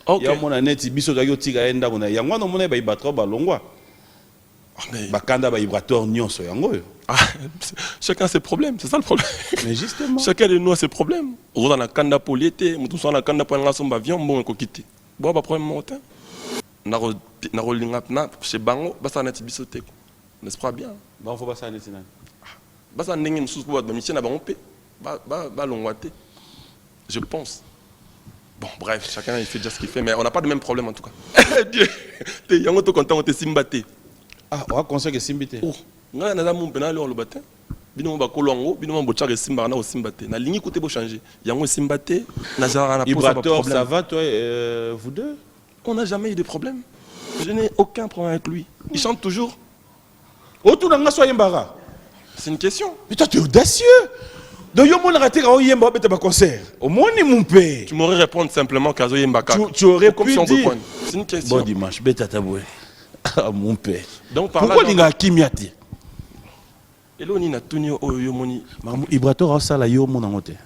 Il y a mon année, biso da yo tika enda kona. Yango no mona ba ibatra ba longwa. Bakanda ba ibrator nyonso yango. Chacun ses problèmes, c'est ça le problème. Mais justement. Chacun de nous a ses problèmes. On a la kanda poliété, on a la kanda pour la somba avion, bon on quitter. Bon pas problème montant. Naro lingapna chez Bango, basa na tibisote. N'est-ce pas bien? Bon faut pas ça netina. Basa ndenge msusu pour ba mission na bango pe. Ba longwate. Je pense. Bon, bref, chacun il fait déjà ce qu'il fait, mais on n'a pas de même problème en tout cas. T'es yango to content, on te simbate. Ah, on va conseiller que simbite. Oh, nga na mon penal le batin. Bino ba kolongo, bino ba tchare simba na o simbate. Na ligne côté bo changer. Yango simbate, na zara na pose pas de problème. Ça va toi vous deux? On n'a jamais eu de problème. Je n'ai aucun problème avec lui. Il chante toujours. Autour d'un soyez mbara. C'est une question. Mais toi tu es audacieux. Donc, yo mon raté quand il y a un concert. Au moins, mon père. Tu m'aurais répondu simplement qu'à Zoyembaka. Tu aurais pu dire. C'est une question. Bon dimanche, bête taboué. Ah mon père. Donc par pourquoi il y a Kimiati? Et là on a tout yo moni. Ibrator ça la yo mon angote.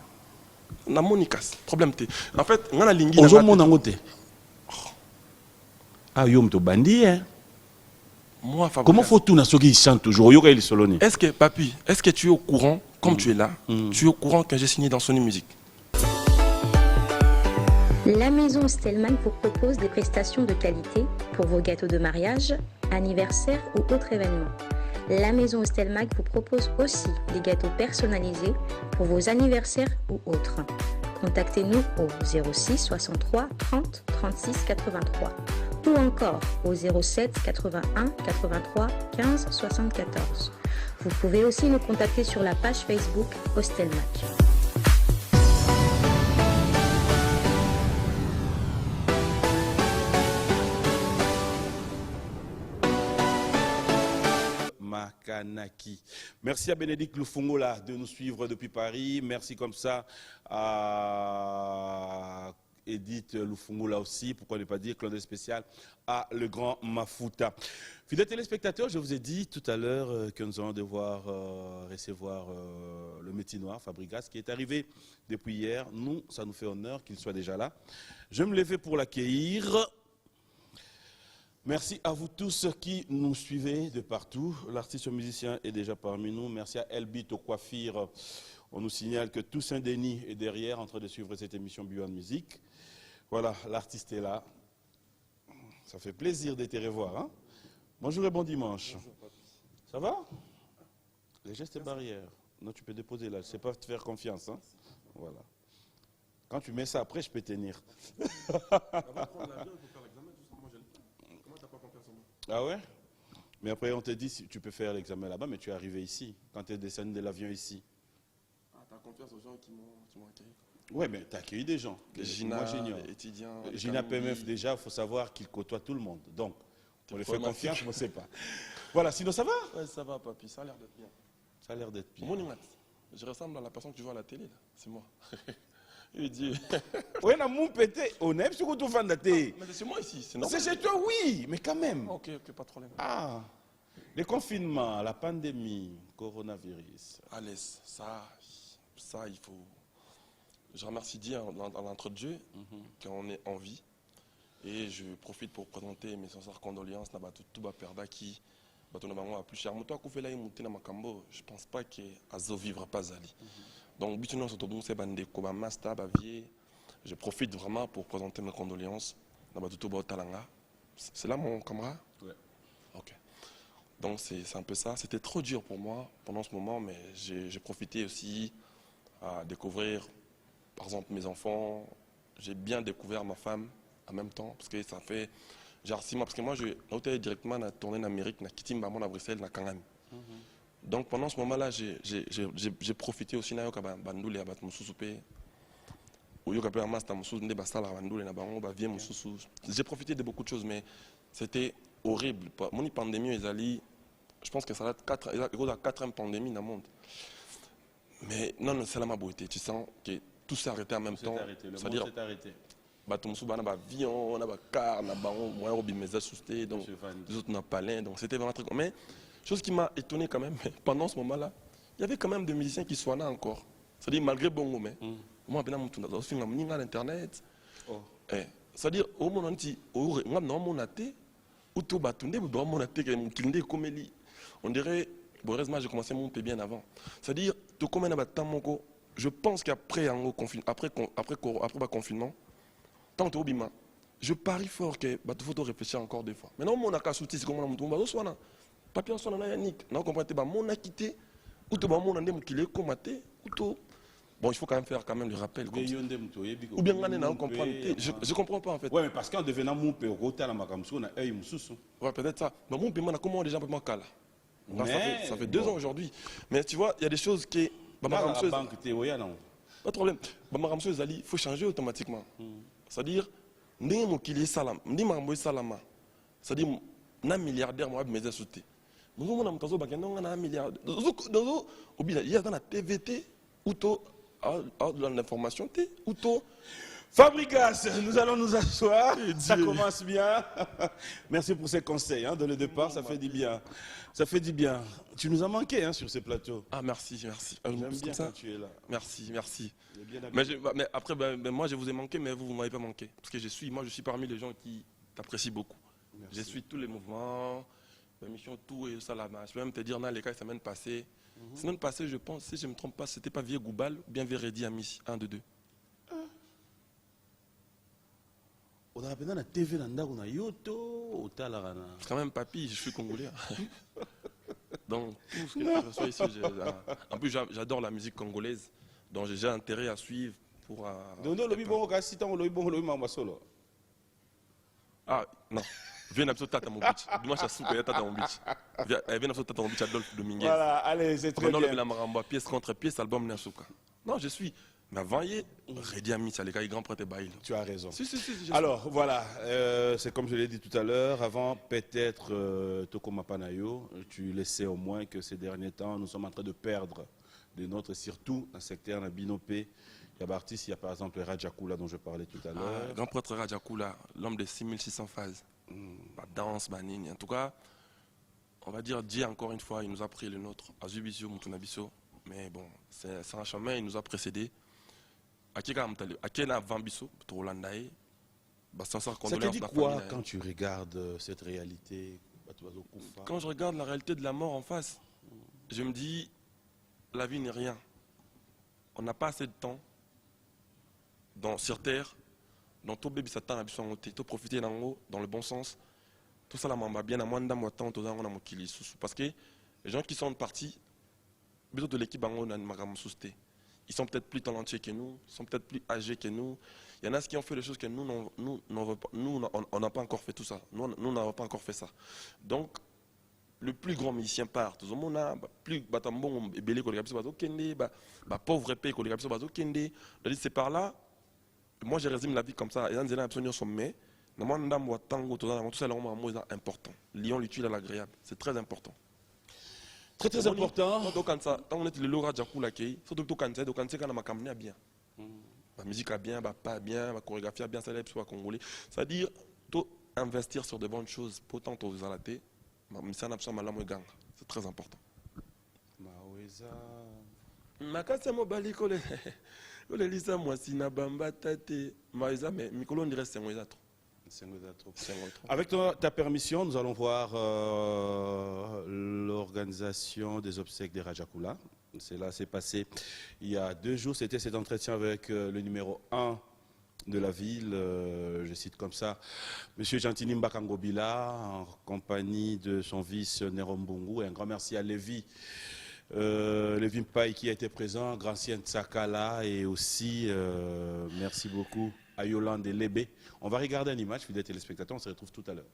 Na monikas. Problème té. En fait, on a lingi. Ozo mon angote. Ah yo mto bandi hein. Moi, comment faut tout na ceux qui chantent toujours yo il soloni. Est-ce que papi, est-ce que tu es au courant? Comme tu es là, tu es au courant que j'ai signé dans Sony Music. La maison Stelman vous propose des prestations de qualité pour vos gâteaux de mariage, anniversaire ou autres événements. La maison Stelman vous propose aussi des gâteaux personnalisés pour vos anniversaires ou autres. Contactez-nous au 06 63 30 36 83 ou encore au 07 81 83 15 74. Vous pouvez aussi nous contacter sur la page Facebook Hostelmac. Makanaki. Merci à Bénédicte Lufungola de nous suivre depuis Paris. Merci comme ça à Edith Lufungola aussi, pourquoi ne pas dire Claude spécial à le grand Mafuta. Fidèles téléspectateurs, je vous ai dit tout à l'heure que nous allons devoir recevoir le Métinois Fabrigas qui est arrivé depuis hier. Nous, ça nous fait honneur qu'il soit déjà là. Je me lever pour l'accueillir. Merci à vous tous qui nous suivez de partout. L'artiste musicien est déjà parmi nous. Merci à Elbit au coiffure. On nous signale que Toussaint Denis est derrière en train de suivre cette émission Beyond Music. Voilà, l'artiste est là. Ça fait plaisir de te revoir. Hein? Bonjour et bon dimanche. Bonjour, ça va? Les gestes barrières. Non, tu peux déposer là. Je ne sais pas te faire confiance. Hein? Voilà. Quand tu mets ça après, je peux tenir. Ah ouais? Mais après, on te dit si tu peux faire l'examen là-bas, mais tu es arrivé ici, quand tu es descendu de l'avion ici. Ah, tu as confiance aux gens qui m'ont accueilli? Oui, mais tu as accueilli des gens. Gina, étudiants. Gina PMF, déjà, il faut savoir qu'il côtoie tout le monde. Donc, on lui fait confiance, je ne sais pas. Voilà, sinon ça va? Oui, ça va, papi, ça a l'air d'être bien. Ça a l'air d'être bien. Je ressemble à la personne que tu vois à la télé, là. C'est moi. Il dit. Oui, on a mon pété. On aime ce que tu fais de la télé. Mais c'est moi ici, c'est normal. C'est chez toi, oui, mais quand même. Ok, pas de problème. Ah, les confinements, la pandémie, coronavirus. Allez, ça, il faut. Je remercie Dieu dans l'entre-Dieu qu'on est en vie. Et je profite pour présenter mes sincères condoléances à tout le perda qui a plus cher. Je ne pense pas que Azo vivra pas Ali. Donc, je profite vraiment pour présenter mes condoléances. C'est là mon camarade? Oui. Ok. Donc, c'est un peu ça. C'était trop dur pour moi pendant ce moment, mais j'ai profité aussi à découvrir, par exemple, mes enfants. J'ai bien découvert ma femme en même temps, parce que ça fait genre 6 mois. Parce que moi, j'ai directement tourné en Amérique, à Kitimba, à Bruxelles, à Kangami. Donc pendant ce moment-là, j'ai profité aussi de Bandoule et j'ai profité de beaucoup de choses, mais c'était horrible. Mon pandémie, je pense que ça va être 4e pandémie dans le monde. Mais non, c'est là ma beauté. Tu sens que tout s'est arrêté en même temps. C'est-à-dire, s'est arrêté. Avion, on a car, on a donc les autres n'ont pas l'air. Donc c'était vraiment très. Mais chose qui m'a étonné quand même, pendant ce moment-là, il y avait quand même des musiciens qui sont là encore. C'est-à-dire malgré Bongo, mais moi, je suis à l'internet. c'est-à-dire au moment où on a été ou tout batunde ou on a été que komeli on dirait bon heureusement j'ai commencé mon peu bien avant c'est-à-dire tout comme un je pense qu'après après confinement tant au bima je parie fort que il faut réfléchir encore des fois maintenant on a qu'à soutenir comme on tombe soit papier soit na yannick non comprendre ba mon a quitté ou tout ba mon andem qu'il est commaté ou tout. Bon, il faut quand même faire le rappel. Ou bien on comprend. Je ne comprends pas en fait. Oui, mais parce qu'en devenant mon père, on a œil moussous. Ouais, peut-être ça. Mais mon père, comment les gens peuvent m'en ça fait 2 ans aujourd'hui. Mais tu vois, il y a des choses qui. Pas de problème. Il faut changer automatiquement. C'est-à-dire, c'est-à-dire, un milliardaire, moi, je vais sauter. Nous avons un milliardaire. Il y a dans la TVT, ou l'information, ou Fabrigas, nous allons nous asseoir. Ça commence bien. Merci pour ces conseils. Dès le départ, ça fait du bien. Ça fait du bien. Tu nous as manqué sur ces plateaux. Ah, merci, merci. J'aime bien quand tu es là. Merci, merci. Mais après, moi, je vous ai manqué, mais vous ne m'avez pas manqué. Parce que je suis parmi les gens qui t'apprécient beaucoup. Merci. Je suis tous les mouvements, l'émission, tout et ça là-bas. Je peux même te dire, dans les cas, la semaine passée, je pense, si je ne me trompe pas, c'était pas Vieux Goubal ou bien Véredi Ami, un de deux. On a appelé la TV on a Yoto, quand même, papy, je suis congolais. Donc, tout ce que je reçois ici, en plus, j'adore la musique congolaise. Donc, j'ai intérêt à suivre pour. Ah, non. Viens absolument tata mon bitch. Dis-moi, je suis tata mon bitch. Viens absolument tata mon bitch, Adolphe Dominguez. Voilà, allez, c'est très bien. La Maramba, pièce contre pièce, album Nasuka. Non, je suis. Mais avant, Redi Ami, c'est les gars, grand prêtre bail. Tu as raison. Si. Alors, voilà, c'est comme je l'ai dit tout à l'heure. Avant, peut-être, Tokoma Panayo, tu le sais au moins que ces derniers temps, nous sommes en train de perdre de notre, surtout, un secteur, un binopé. Il y a artistes, il y a par exemple Rajakula dont je parlais tout à l'heure. Grand prêtre Rajakula, l'homme de 6600 phases. Danse, banine. En tout cas, on va dire Dieu encore une fois, il nous a pris le nôtre. Azubisio, Moutunabiso. Mais bon, c'est un chemin, il nous a précédés. Ça te dit quoi quand tu regardes cette réalité? Quand je regarde la réalité de la mort en face, je me dis, la vie n'est rien. On n'a pas assez de temps sur Terre, dans tout bébé Satan, tout profiter dans le bon sens. Tout ça, là, bien à moins d'un mois de temps, parce que les gens qui sont partis, de l'équipe, ils sont peut-être plus talentueux que nous, ils sont peut-être plus âgés que nous. Il y en a qui ont fait des choses que nous, on n'a pas encore fait tout ça. Nous n'avons pas encore fait ça. Donc, le plus grand musicien part. Tout le monde a plus batambon et belé pauvre épée c'est par là. Moi, je résume la vie comme ça. Les gens absolument sommet. Tout ça, c'est important. Lyon l'utile à l'agréable. C'est très important. Très très important. Quand on est le Laura Djakoula Kei, surtout quand on a bien. La musique a bien, pas bien, la chorégraphie a bien, ça soit congolais. C'est-à-dire, investir sur de bonnes choses, pourtant, aux alatés, c'est très important. Makasa mobali kole lisa mwasi na bamba tate maïza mais mikolo on dirait c'est moi trop. Avec ta permission, nous allons voir l'organisation des obsèques des Rajakula. Cela s'est passé il y a 2 jours. C'était cet entretien avec le numéro 1 de la ville, je cite comme ça, M. Gentini Mbakangobila, en compagnie de son vice Nerombungu. Et un grand merci à Lévi Mpaï qui a été présent, Grancien Tsakala, et aussi merci beaucoup à Yolande et Lébé. On va regarder une image, fidèles téléspectateurs, on se retrouve tout à l'heure.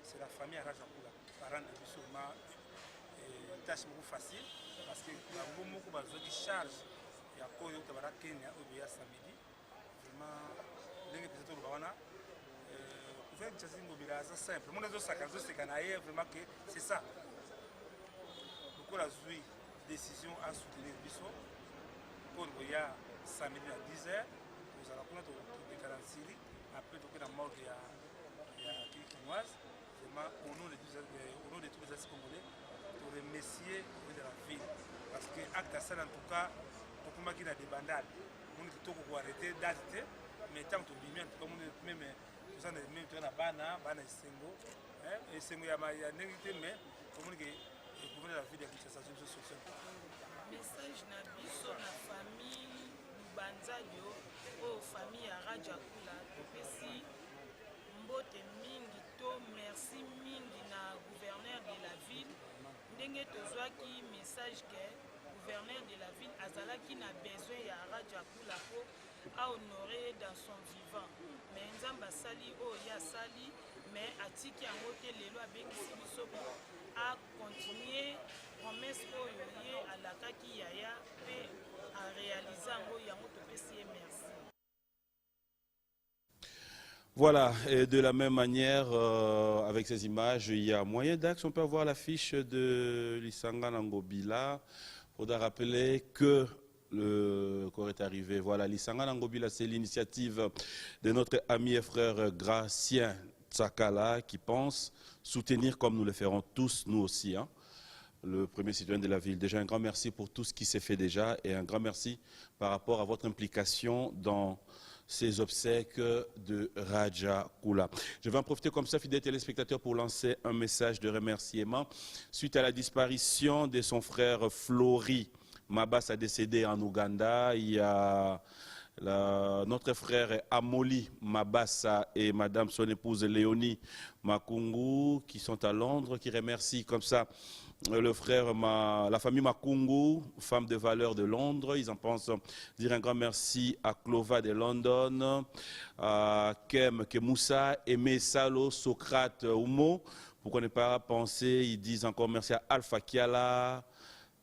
c'est la famille à Rajakula. Parents de Bisso, une tâche beaucoup facile parce que beaucoup de charge. Il y a quoi d'autre à Kenya ou bien samedi. Vraiment, les gens qui sont c'est simple. Mon vraiment que c'est ça. Beaucoup la décision à soutenir Bisso pour il y a samedi à 10h. Nous allons prendre des garanties. Après, donc la mort il y a Kinoise. Vraiment, au nom de tous les Congolais, pour remercier de la ville. Parce que acte ça en tout cas, pour moi qui a des bandades, on est tout pour arrêter d'arrêter, mais tant que bien, comme même même tu as bana sengo et sengo ya négité mais comme on dit la vie de la sociale message na biso na famille Lubanzayo o famille ya Rajakula topesi mbote mingi to merci mingi na gouverneur de la ville ndenge tozwaki message que gouverneur de la ville azalaki na besoin ya Rajakula po a honoré dans son vivant. Mais Nzamba Sali, oh ya Sali, mais Atiki a moté les lois Bengisi Bisopo a continué promesse oh yé à la Kaki Yaya et à réaliser un mot Yamoto Pessie merci. Voilà, et de la même manière, avec ces images, il y a moyen d'axe. On peut avoir l'affiche de Lisanga Nangobila. Il faudra rappeler que le corps est arrivé. Voilà, Lisanga Nangobila, c'est l'initiative de notre ami et frère Gracien Tsakala qui pense soutenir comme nous le ferons tous, nous aussi, hein, le premier citoyen de la ville. Déjà, un grand merci pour tout ce qui s'est fait déjà et un grand merci par rapport à votre implication dans ces obsèques de Rajakula. Je vais en profiter comme ça, fidèles téléspectateurs, pour lancer un message de remerciement suite à la disparition de son frère Flori Mabassa, décédé en Ouganda. Il y a notre frère Amoli Mabassa et madame son épouse Léonie Makungu qui sont à Londres, qui remercient comme ça le frère, la famille Makungu, femme de valeur de Londres. Ils en pensent dire un grand merci à Clova de London, à Kem Kemoussa, Aimé Salo, Socrate Oumo. Pourquoi ne pas penser, ils disent encore merci à Alpha Kiala,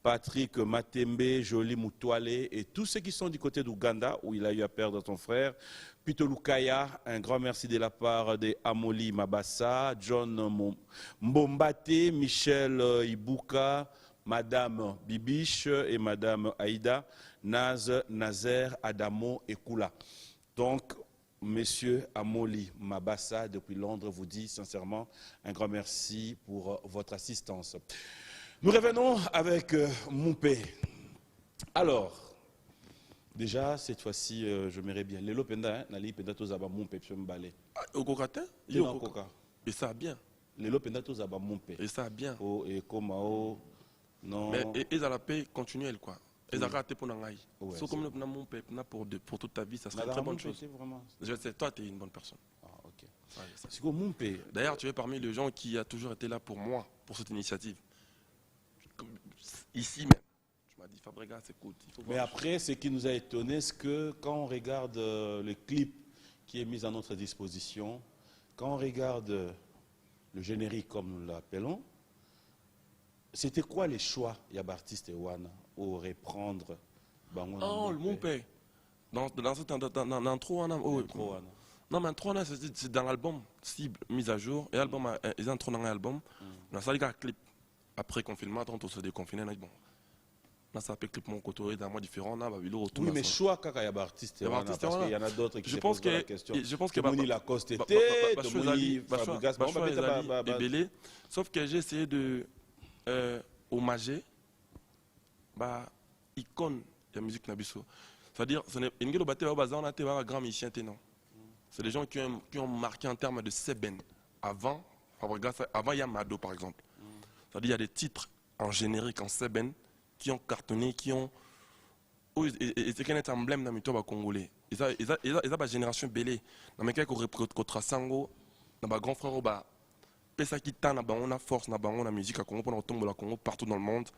Patrick Matembe, Jolie Moutouale et tous ceux qui sont du côté d'Ouganda où il a eu à perdre son frère. Pito Lukaya, un grand merci de la part de Amoli Mabassa, John Mbombate, Michel Ibuka, Madame Bibiche et Madame Aïda, Nazer, Adamo et Kula. Donc, Monsieur Amoli Mabassa, depuis Londres, vous dit sincèrement un grand merci pour votre assistance. Nous revenons avec Moupé. Alors, déjà, cette fois-ci, je m'aimerais bien. Lélo Penda, Nali Penda Tozaba Moupé, puis me balai. Au Kokata? Il au Coca. Et ça bien. Lélo Penda Tozaba Moupé. Et ça bien. Oh, et Komao, non. Mais ils ont la paix continuelle, quoi. Ils ont raté pour Nangaï. Ouais, Sauf comme le Moupé, pour toute ta vie, ça serait une très bonne chose. Je sais, toi, tu es une bonne personne. Ah, ok. C'est quoi Moupé? D'ailleurs, tu es parmi les gens qui a toujours été là pour moi, pour cette initiative. Ici même, tu m'as dit Fabregas, écoute. Mais après, ce qui nous a étonné, c'est que quand on regarde le clip qui est mis à notre disposition, quand on regarde le générique comme nous l'appelons, c'était quoi les choix Yabartiste et Wana au reprendre Oh, le mon père. Dans cette intro, non, mais intro, c'est dans l'album Cible, mise à jour, et l'album, ils ont intro dans l'album, on a un clip. Après confinement, quand on se déconfiné, on a dit bon, là ça peut clip mon côté d'un mois différent, on a vu le retour. Oui, mais choix quand il y a artiste, parce qu'il y en a d'autres qui se posent la question. Je pense que Mouni Lacoste était, Mouni Fabregas, sauf que j'ai essayé de hommager icône de la musique nabiso. C'est-à-dire, ce n'est une grand musicien, non. C'est des gens qui ont marqué en termes de Seben avant Fabregas, avant Yamado par exemple. C'est-à-dire qu'il y a des titres en générique, en Seben, qui ont cartonné, qui ont... Et c'est qu'un emblème dans le milieu congolais. Ils ont une génération belée. Dans le cas où on Sango, dans le grand frère, Pesa qui t'a on a force, on a musique à Congo, on tombe la Congo partout dans le monde.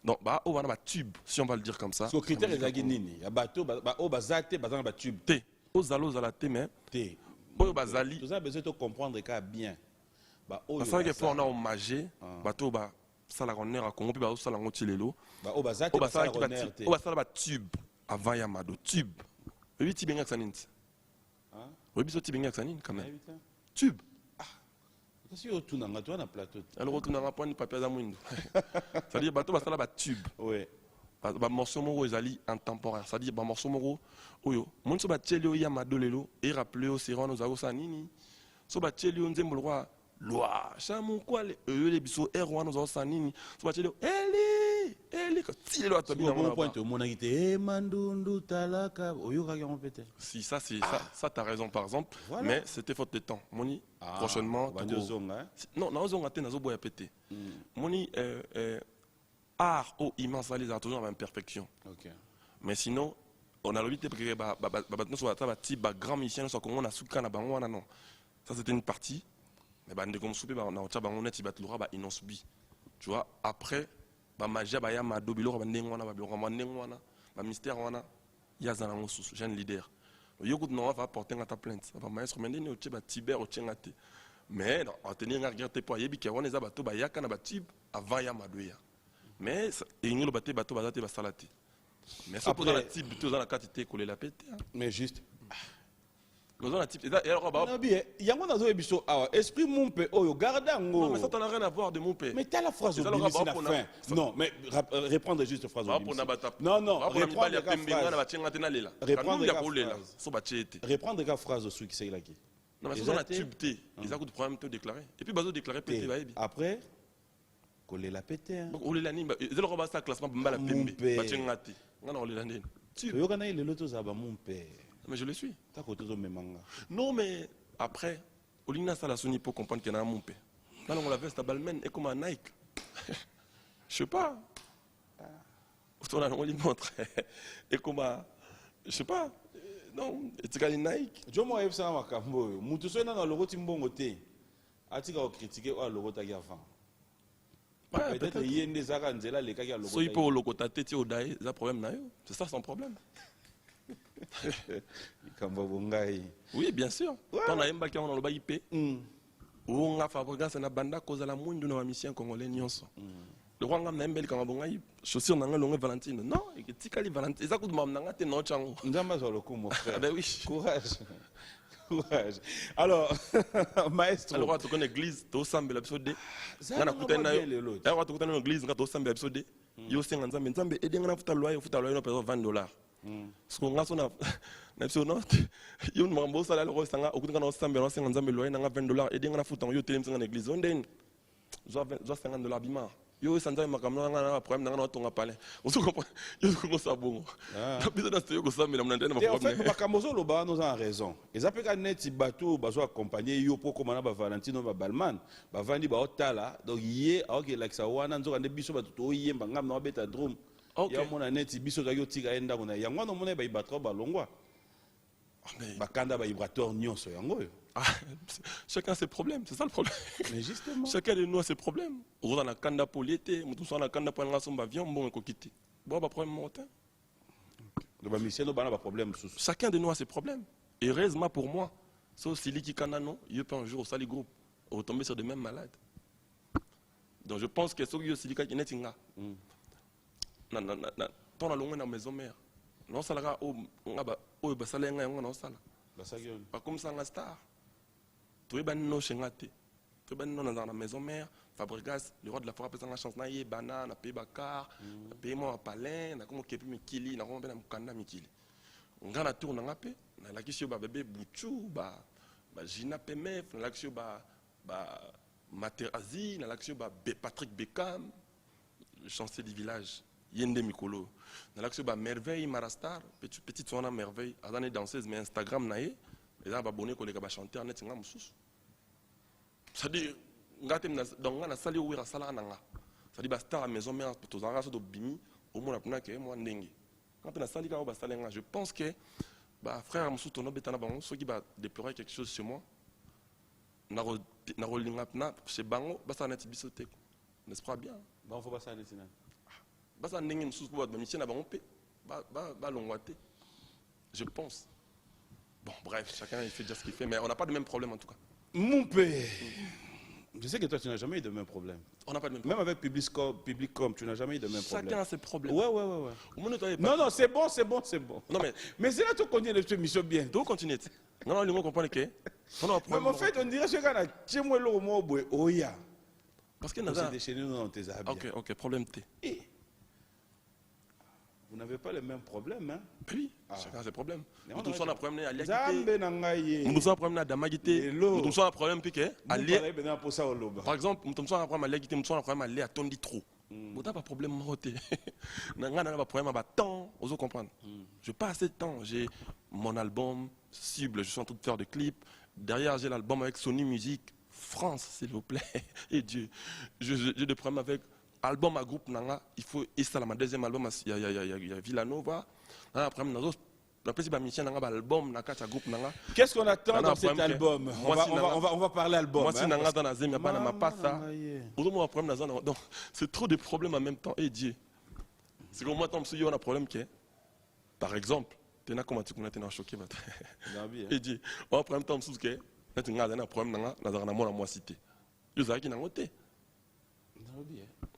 Donc, on a un tube, si on va le dire comme ça. Ce critère est Zaginini. Il y a bateau, bazate, bazan, tube. T. Ozalo, zala, T, mais. T. Bazali. Tout ça, besoin de comprendre bien. Bah, oh, Parce que yo, pour ça. on a hommagé, bateau ba ça la connaît à Congo puis ba ça la ngotilelo. Bah, oh, bah, ça, Oh bah ça, ça qui bati, oh bah ça la tube avant Yamado tube. Oui ti benga sanint. Hein? Oui biso ti benga sanint quand même. Invité. Tube. Parce que tu n'as pas un plateau. Alors retourne na point papier za mwindo. Ça dit bateau ba ça la tube. Ouais. Ba morceau moko ezali intemporaire. Ça dit ba morceau moko oyo. Mon so ba tcheli o Yamado lelo et rappeler au Serrano za ko sanini. So ba tcheli o Nzembo loi loi chamu kwa les biso erwana za sanini. So ba tcheli Eli ka ti lelo Tu atobina as un point, mona. mon agité, Mandundu, Talaka, Oyoka, peut-être. Si ça c'est ça t'as raison par exemple, Voilà. mais c'était faute de temps. Moni prochainement non non on a été nazo boya pété. Moni art au immense les a toujours en imperfection. Ok. Mais sinon on a l'habitude que nous soit ta type grand musicien soit comme on a souka na bango non. Ça c'était une partie mais bande comme souper on a autre bango net bat lora ba inonsubi. Tu vois après ba magia ba ya madobilo ba ndengo wana ba biloko ba ndengo wana ba mystère wana ya zana ngosusu jeune leader. Yoko non va porter ta plainte. Va maestro mendeni o tcheba tiber o tchengate. Mais en tenir un regard pour yebi ki wana za bato ba yaka na ba type avant ya madoya. Mais ingilo baté bato bazate ba salati. Mais ça pour la type plutôt dans la quantité coller la pété. Mais juste. Nous on a type et alors ba Il y a un autre épisode. Esprit mon père, oh, garde un non mais ça n'a rien à voir de mon père. Mais t'as la phrase au C'est début, c'est la alors, fin. Non, mais reprendre juste la phrase au début. Non, non, reprendre la phrase. Reprendre la phrase au truc qui c'est là qui. Non mais ça on a tubté. Ils ont problème de déclarer. Et puis bazo déclarer pété ba yebi. Après coller la pété. On les lani ils ont roba ça classement mbala pembe. Ba tchengate. Ngana on les lani. Tu yo kana ile loto za ba mon père. Mais je le suis. Ta koto zo memanga. Non, mais après, Olina Salasoni pour comprendre qu'il y en a un mon père. Là, on la veste à Balmain et comme un Nike. Je sais pas. On lui montre. Et comme un. Je sais pas. Non, et tu gagnes Nike. Jo mo yebsa makambo. Mutu so na na logo timbongo te. Atika o critiquer o logo ta avant. Peut-être yende zaka nzela le kaki a logo. So il peut au logo ta tête au daï, ça problème na yo. C'est ça son problème. Oui, bien sûr. Quand on a un bac on a le bail IP. On a fabriqué ça na banda cause la moindre de mission congolais nyonso. Le roi ngam na mbeli kama bongai chaussure na longue Valentine. Non, et que tikali Valentine, ça coûte mam na ngate no chango. Ndamba zo loko mon frère. Ah ben oui. Courage. Courage. Alors, maestro. Alors tu connais l'église, tu sambe l'épisode. Ngana kutana yo. Alors tu connais l'église, tu sambe l'épisode. Yo senga nzambe nzambe edenga na futa loyer no peso $20. Parce qu'on a son national yo mambo sala le rosanga okutinga na sambe na senga nzambe loyer na $20 edenga na futa yo tele msenga na église onden zo $50 bima yo sanza makamno na problème na tonga pale on se comprend yo ko sa bongo na biso na yo ko sambe na mnandene ma problème. En fait makambo zo loba nous en raison ils appellent ka net bateau bazo accompagner yo pour comme na ba Valentino ba Balman ba vandi ba otala donc yé ok like ça wana nzoka ne biso bato to yemba ngam na beta drum. Il y a mon année, biso da yo tika enda mona yango no mona ba ibatra ba longwa. Ba kanda ba ibrateur nyonso yango yo. Chacun ses problèmes, c'est ça le problème. Mais justement, chacun de nous a ses problèmes. On a la kanda poliété, mutu so na kanda pour ngaso avion bon ko quitter. Bon ba problème montant. Le ba mission no ba na ba problème sous. Chacun de nous a ses problèmes. Et heureusement pour moi, so sili ki kanano, il peut un jour au sali groupe retomber sur des mêmes malades. Donc je pense que so yo sili ka kinetinga. Ton a longue na maison mère non salara o ngaba o basala nga ngo na sala basagi pas comme ça nga star to ban no chengate to ban no na maison mère Fabregas le roi de la forêt peut la chance na ye banana pe bakar pe mo palin na comme kepi mikili na comme na mukanda mikili ngana tourna ngape na la kisio ba bébé buchu ba Gina Pemef na la kisio ba Materazzi na la kisio ba Patrick Beckham le chancelier du village Yende Mikolo. Dans l'action de Merveille Marastar, petite soirée Merveille, à l'année danseuse, mais Instagram naïe, et là, abonné qu'on les chanter en étant moussous. C'est-à-dire, dans la salle où il y a sala nanga. C'est-à-dire, star à maison mère, pour tous en race de bimi, au moins la que moi n'engue. Quand on a sali où basalenga, je pense que, frère moussou tono betana bango, ceux qui va déplorer quelque chose chez moi, na rolingapna chez bango, basa net bisotek. N'est-ce pas bien? Bon, faut pas ça net. Basa ndenge msusu pour ba mission na bango pe ba longwate. Je pense. Bon bref, chacun il fait déjà ce qu'il fait mais on n'a pas de même problème en tout cas. Mon père. Je sais que toi, tu n'as jamais eu de même problème. On n'a pas de même Même avec Publicom, tu n'as jamais eu de même problème. Chacun a ses problèmes. Ouais. Au moins, toi, Non, non, c'est bon. Non, Mais c'est là que tu connais les émissions bien. tu continues. Non, le monde comprend que. Mais en fait, on dirait que quand tu es là, oh ya. Parce que On s'est déchaîné dans tes habits. Ok, problème T. Et vous n'avez pas le même problème, hein? Oui, chacun a ses problèmes. Mais Nous on tous on a un problème à Zambe Liakité. na ngai. Nous tous on a un problème à Damagité. Hello. Nous tous on a un problème piqué à Lié. Par Par exemple, nous tous on a un problème à Liakité, nous tous on a un problème à Lié à Tondi trop. Vous n'avez pas de problème moté. Nous n'avons pas de problème à temps, vous comprenez. Je n'ai pas assez de temps. J'ai mon album cible, je suis en train de faire des clips. Derrière, j'ai l'album avec Sony Music France, s'il vous plaît. Et Dieu, j'ai des problèmes avec album à groupe Nanga. Il faut essayer ma deuxième album, il y a Villanova. Après, qu'est-ce qu'on attend dans cet album? On va parler album. Moi, si Nanga dans la zone, il n'y a pas ça. Donc, c'est trop de problèmes en même temps. Et Dieu. C'est comme moi, si on a un problème qui est, par exemple, tu as comment tu es choqué. Et Dieu, on a un problème qui est, tu as un problème dans la moi cité. Je sais qu'il y a un côté.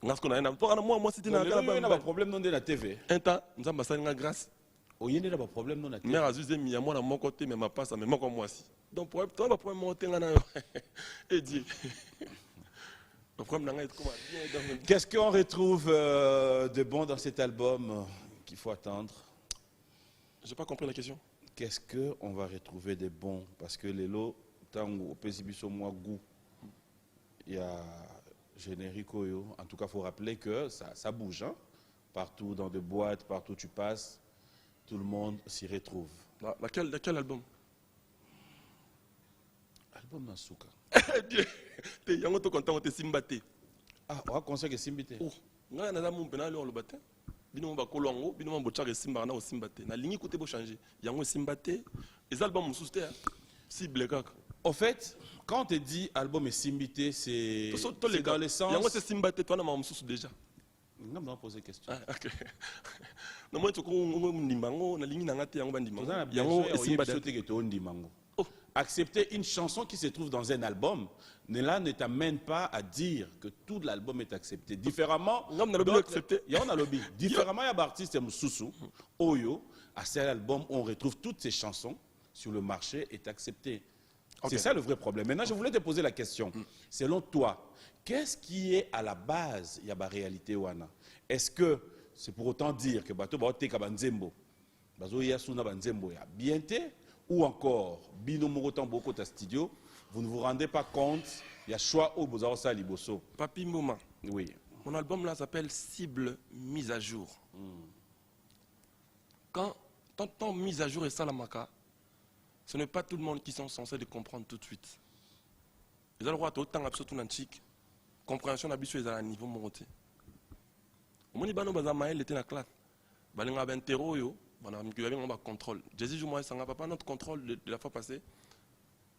Parce qu'on a un problème dans la TV. Un temps, nous avons passé une grâce. Il y a un problème dans la TV. Mais Azuze mi à moi dans mon côté, mais ma passe, mais moi comme moi aussi. Donc pour toi, pour monter là, et dire. Le problème est comment. Qu'est-ce qu'on retrouve de bon dans cet album qu'il faut attendre? J'ai pas compris la question. Qu'est-ce qu'on va retrouver de bon? Parce que les lots, tant au Pésibiso moi goût, il y a générique. En tout cas, il faut rappeler que ça bouge. Hein? Partout dans des boîtes, partout où tu passes, tout le monde s'y retrouve. Laquelle album? Album Nasuka. Dieu, tu es content, tu es Simbate. Ah, on va conseiller que Simbate. Oh, on a un pénal au bâtin. Bino ba kolongo, bino ba bochare Simba na au Simbate. Na ligne côté bo changer. Yango Simbate. Les albums sous cible kaka. Au fait, quand on te dit album et Simbate, c'est dans le sens. Yango c'est Simbate, toi na ma sous déjà. Non, on poser question. Ah, ok. Non, moi, tu accepter une chanson qui se trouve dans un album, ne t'amène pas à dire que tout l'album est accepté. Différemment, il y a un lobby. Différemment, il y a des artistes Moussoussou, Oyo, à cet album, on retrouve toutes ces chansons sur le marché est accepté. Okay. C'est ça le vrai problème. Maintenant, je voulais te poser la question. Selon toi, qu'est-ce qui est à la base de la réalité Wana? Est-ce que c'est pour autant dire que Bato Baote Kabanzembo, Bazo Yasuna Banzembo ya bien ou encore Bino Morotan Boko ta studio, vous ne vous rendez pas compte, il y a choix au Bozaosa Liboso. Papi Mouma. Oui. Mon album là s'appelle Cible mise à jour. Quand t'entends mise à jour et Salamaka, ce n'est pas tout le monde qui sont censés de comprendre tout de suite. Ils ont le droit autant absolument tout l'antique. Compréhension d'habitude à un niveau monté. Au moment où Bazamaël était dans la classe, il y avait un terreau, il y avait un contrôle. Jésus, je ne papa notre contrôle de la fois passée.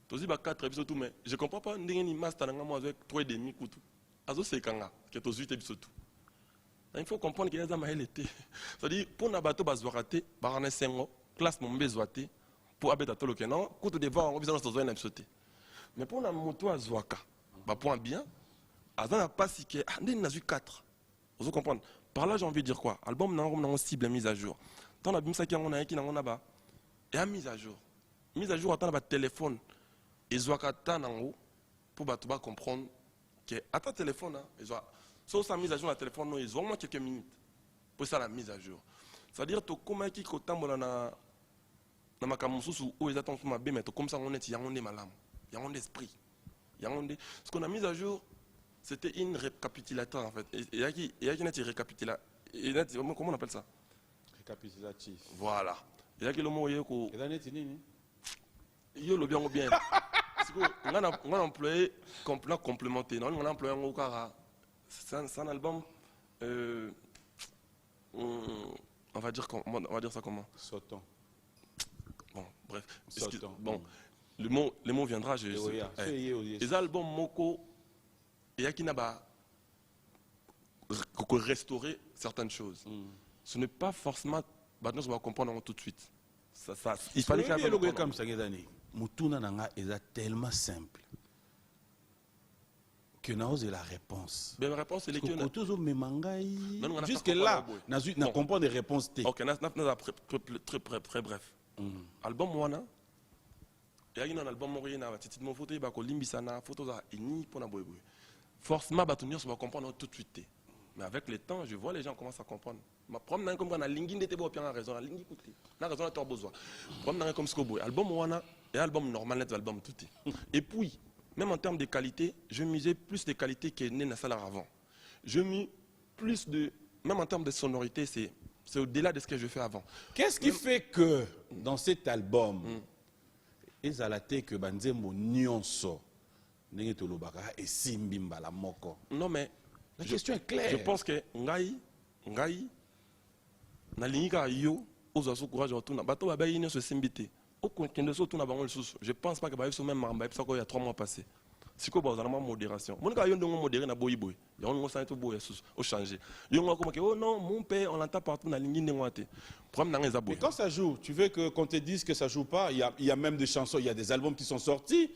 Tu as 4 épisodes, mais je ne comprends pas une master avec 3,5 couteaux. Azo c'est kanga, qui est aux 8 épisodes. Il faut comprendre qu'il y a Zamaël était. C'est-à-dire, pour un bateau bazouarate, barane sengo, classe mon bezouate, pour abeter tout le canon, quand tu devant, on vient dans un épisode. Mais pour un moto à Zouaka, point bien, Azan n'a pas si que, ah, n'a eu 4. Vous comprenez? Par là, j'ai envie de dire quoi? Album n'a pas cible mise à jour. Tant la bimsa qui en a qui n'en a pas. Et à mise à jour. Mise à jour, attends le téléphone. Et Zouaka t'en en haut pour comprendre que à ton téléphone, sauf sa mise à jour dans le téléphone, ils ont au moins quelques minutes pour ça la mise à jour. C'est-à-dire que comment qui cotambo na ma kamususu où ils attendent ma bé mais comme ça on est yangonde malam, yangonde esprit, yangonde. Ce qu'on a mis à jour, c'était une récapitulateur en fait. Il y a qui n'est récapitulateur. Comment on appelle ça? Récapitulatif. Voilà. Il y a qui le mot yeko. Yo le bien ou bien. On a employé complémentaire. On a employé un cara. C'est un album. On va dire ça comment? Sautant. Bon, bref. Sautant. Bon, le mot viendra. Les albums Moko, il y a qui n'a pas restaurer certaines choses. Ce n'est pas forcément. Nous on va comprendre tout de suite. Il fallait qu'il y ait comme ça. Mutuna nanga est tellement simple. Que naose la réponse. Mais la réponse c'est Jusque que là, na comprend des réponses T. Ok, très bref. Album wana. Il y a un album qui est petit mon photo, il va limbisa na photo za ini pour na boy. Forcément, batunir va comprendre tout de suite. Mais avec le temps, je vois les gens commencent à comprendre. Ma première comme on a lingi n'était pas bien raison, la lingi côté. La raison a besoin. Première comme ce que boy. Album wana et album normal net album tout. Et puis même en termes de qualité, je misais plus de qualité que né na salle avant. Je mis plus de même en termes de sonorité, c'est au-delà de ce que je fais avant. Qu'est-ce qui fait que dans cet album ezalate que banzembo nyonso ndenge tolobaka et simbimba la moko? Non mais la question est claire. Je pense que ngai na linga yo ozaso courage otuna bato ba bayine so simbité okende so tuna bango lisusu. Je pense pas que ba so même mamba ça il y a 3 mois passés. Siko ba ozana modération. Mon ka yo ndongo modéré na boyi boy. Ya on ça to boy lisusu au changer. Yo ngoko comme que oh non mon père on l'entend partout na lingi ndengwate. Problème na ngeza boy. Mais quand ça joue, tu veux que qu'on te dise que ça joue pas, il y a même des chansons, il y a des albums qui sont sortis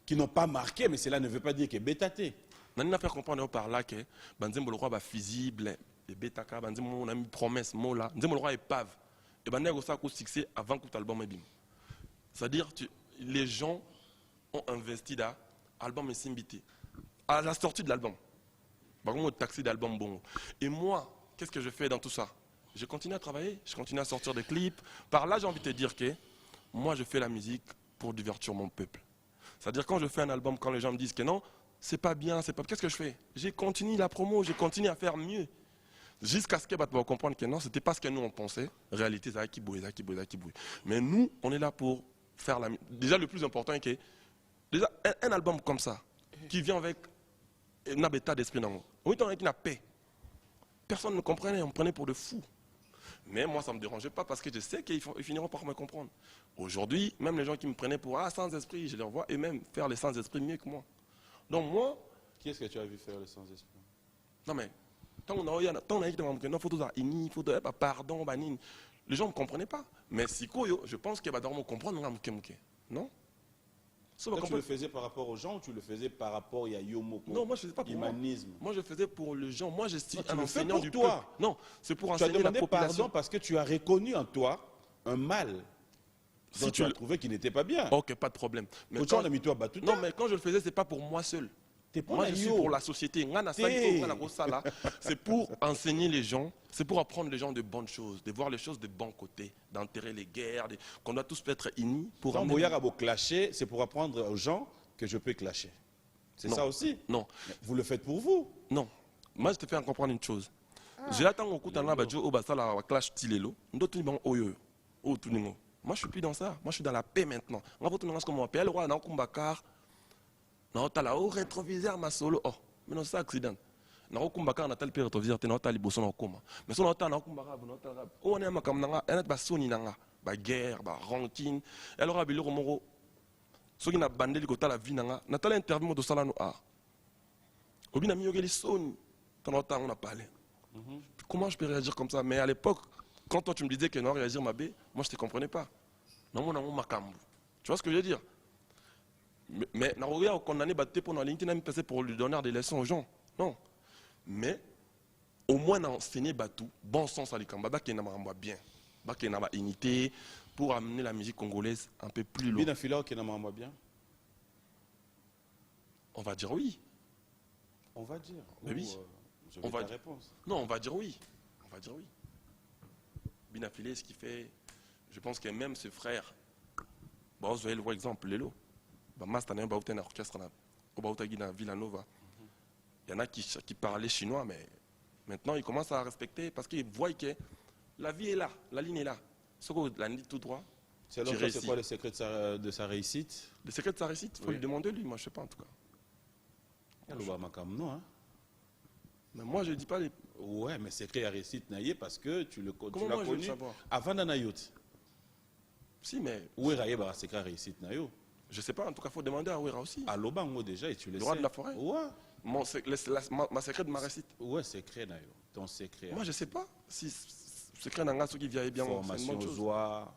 qui n'ont pas marqué, mais cela ne veut pas dire que bétaté. On a fait comprendre par là que Banzembo le roi va visible et Betaka Banzembo on a mis promesse mot là Banzembo le roi est pave et Banzembo ça a succès avant que l'album est bim. C'est-à-dire les gens ont investi dans l'album et Simbité à la sortie de l'album. Par contre, au taxi d'album bon. Et moi, qu'est-ce que je fais dans tout ça? Je continue à travailler, je continue à sortir des clips. Par là, j'ai envie de te dire que moi, je fais la musique pour divertir mon peuple. C'est-à-dire quand je fais un album, quand les gens me disent que non, c'est pas bien, c'est pas. Qu'est-ce que je fais? Je continue la promo, je continue à faire mieux. Jusqu'à ce que va comprendre que non, c'était pas ce que nous on pensait. Réalité, c'est qui bouille. Mais nous, on est là pour faire la. Déjà, le plus important est que déjà un album comme ça, qui vient avec un état d'esprit dans oui, avec une paix. Personne ne comprenait, on me prenait pour de fou. Mais moi, ça ne me dérangeait pas parce que je sais qu'ils finiront par me comprendre. Aujourd'hui, même les gens qui me prenaient pour sans esprit, je les vois eux-mêmes faire les sans esprit mieux que moi. Donc moi... Qui est-ce que tu as vu faire le sans-esprit? Non mais, tant on a dit pardon, les gens ne me comprenaient pas. Mais si je pense qu'ils vont me comprendre, non? Toi, tu le faisais par rapport aux gens ou tu le faisais par rapport à Yomoko? Non, moi je ne faisais pas pour humanisme. Moi je faisais pour les gens. Moi je suis un enseignant enseignant du peuple. Non, c'est pour enseigner la population. Pardon parce que tu as reconnu en toi un mal dont si tu as trouvé qu'il n'était pas bien. Ok, pas de problème. Mais non, mais quand je le faisais, ce n'est pas pour moi seul. Moi je suis pour la société. C'est pour enseigner les gens, c'est pour apprendre les gens de bonnes choses, de voir les choses de bon côté, d'enterrer les guerres, qu'on doit tous être unis. Quand Boyar a beau clasher, c'est pour apprendre aux gens que je peux clasher. C'est ça aussi? Non. Mais vous le faites pour vous? Non. Moi je te fais comprendre une chose. J'ai attendu au coup de clash tilelo. Moi je suis plus dans ça. Moi je suis dans la paix maintenant. On va comme on appelle le roi dans Kumbakar. Non, tu as au rétroviseur ma solo. Oh, mais non, c'est un accident. Non, Kumbakar n'a pas le rétroviseur, tu n'as pas le bosson en coma. Mais si on a un Kumbakar, on a un Makamanga, on a un Sony Nanga, guerre, rancune. Alors, Abilo Romoro, ceux qui n'ont pas bandé la vie, n'a pas l'interview de Salano A. Au bin a mis les sons, on a parlé. Comment je peux réagir comme ça? Mais à l'époque, quand toi tu me disais que non, réagir ma bé, moi je ne te comprenais pas. Non, mon amour Makambu. Tu vois ce que je veux dire? Mais Naroya a condamné Baté pour LinkedIn pour lui donner des leçons aux gens. Non. Mais au moins enseigner Batou, bon sens à l'Ikamba, qui n'a pas bien, qui n'a pas unité pour amener la musique congolaise un peu plus loin. Bien. On va dire oui. On va dire. Mais oui. On va réponse. Non, on va dire oui. On va dire oui. Binafilé, ce qui fait, je pense que même ses frères, bon, vous voyez le exemple, Lélo. Il y en a qui parlaient chinois, mais maintenant ils commencent à respecter parce qu'ils voient que la vie est là, la ligne est là. Ce qu'on l'a dit tout droit. C'est quoi le secret de sa réussite? Le secret de sa réussite, il faut lui demander lui, moi je ne sais pas en tout cas. Mais moi je ne dis pas les... Ouais, mais secret à réussite naïe parce que tu l'as connu avant Nanayot. Si, mais... Où est secret à réussite naïo? Je ne sais pas, en tout cas, il faut demander à Ouira aussi. À Lobango déjà, et tu le sais. Le roi de la forêt? Ouais. Ma secret de ma réussite. Ouais, secret, naïo. Ton secret. Moi, je ne sais pas si secret n'a pas ce qui vient bien. Formation aux oies,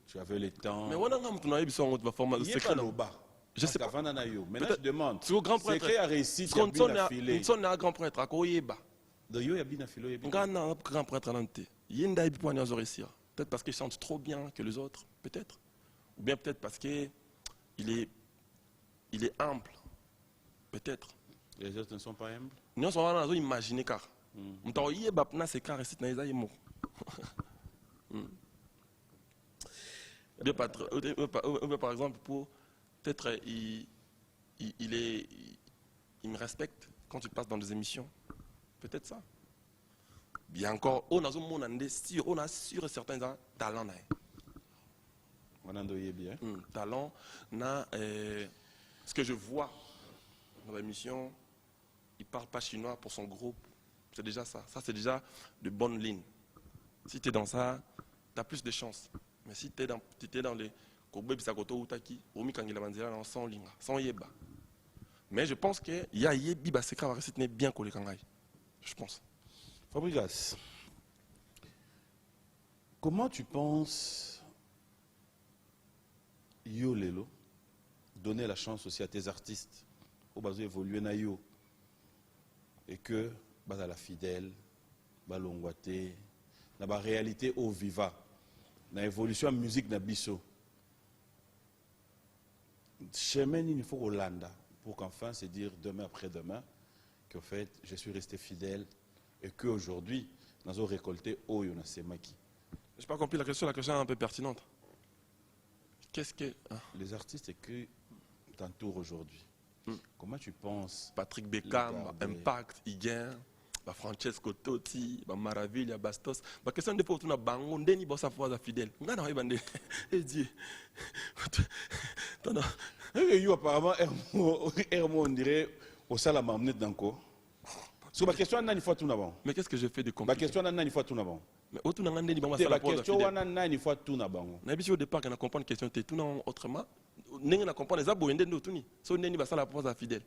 tu avais le temps. Mais on a un secret. Loba. Je sais pas. Maintenant, Peut-être- je demande. C'est au grand C'est prêtre. qu'il y a réussi, Parce il y a bien qu'on affilé. est un grand prêtre, à Koyeba. Donc, il y a bien affilé, il y a bien- Un grand prêtre à Nantes. Yenda et Pipoigny à réussir. Peut-être parce qu'il chante trop bien que les autres, peut-être. Ou bien peut-être parce qu'il est humble. Peut-être. Les autres ne sont pas humbles. Nous sommes imaginer car. Nous avons Yeba, c'est car, c'est Naïza Yemo. Par exemple, pour peut-être il me respecte quand tu passes dans des émissions. Peut-être ça. Bien encore, on a sûr et certain talent. On en doit bien. Talent, ce que je vois dans l'émission, il ne parle pas chinois pour son groupe. C'est déjà ça. Ça, c'est déjà de bonnes lignes. Si tu es dans ça, tu as plus de chances. Mais si tu es dans les Kobe Bisakoto Utaki, Omi Kangila Manzila, sans linga, sans yeba. Mais je pense que Yebi Baseka va rester bien collé Kangai. Je pense. Fabregas, comment tu penses, yo lelo, donner la chance aussi à tes artistes, au bas évoluer na yo, et que bas la fidèle, bas l'ongwate, na ba réalité au viva, na évolution en musique na biso. Chemin il faut Hollanda pour qu'enfin se dire demain après demain qu'en fait je suis resté fidèle et qu'aujourd'hui nous avons récolté Oyo na Semaki. Je n'ai pas compris la question est un peu pertinente. Qu'est-ce que. Les artistes que t'entourent aujourd'hui, comment tu penses Patrick Beckham, regarder. Impact, Higuain, Francesco Totti, Maravilla, Bastos. La question de fois où tu as bango, ndeni bossa fois fidèle. On a bande. Et Dieu. Yo apparemment Hermo on dirait au salam amené d'encore. Sur ma question nani fois tout n'avons. Mais qu'est-ce que je fais de Ma compliqué? question nani fois tout n'avons. Mais autre n'a ndeni bossa Ma la fois question fidèle. wana nani fois tout n'avons. Na biso au départ qu'on a compris une question tout non autrement. N'engi na comprendre les abo ndeni otuni. So ndeni bossa la fois fidèle.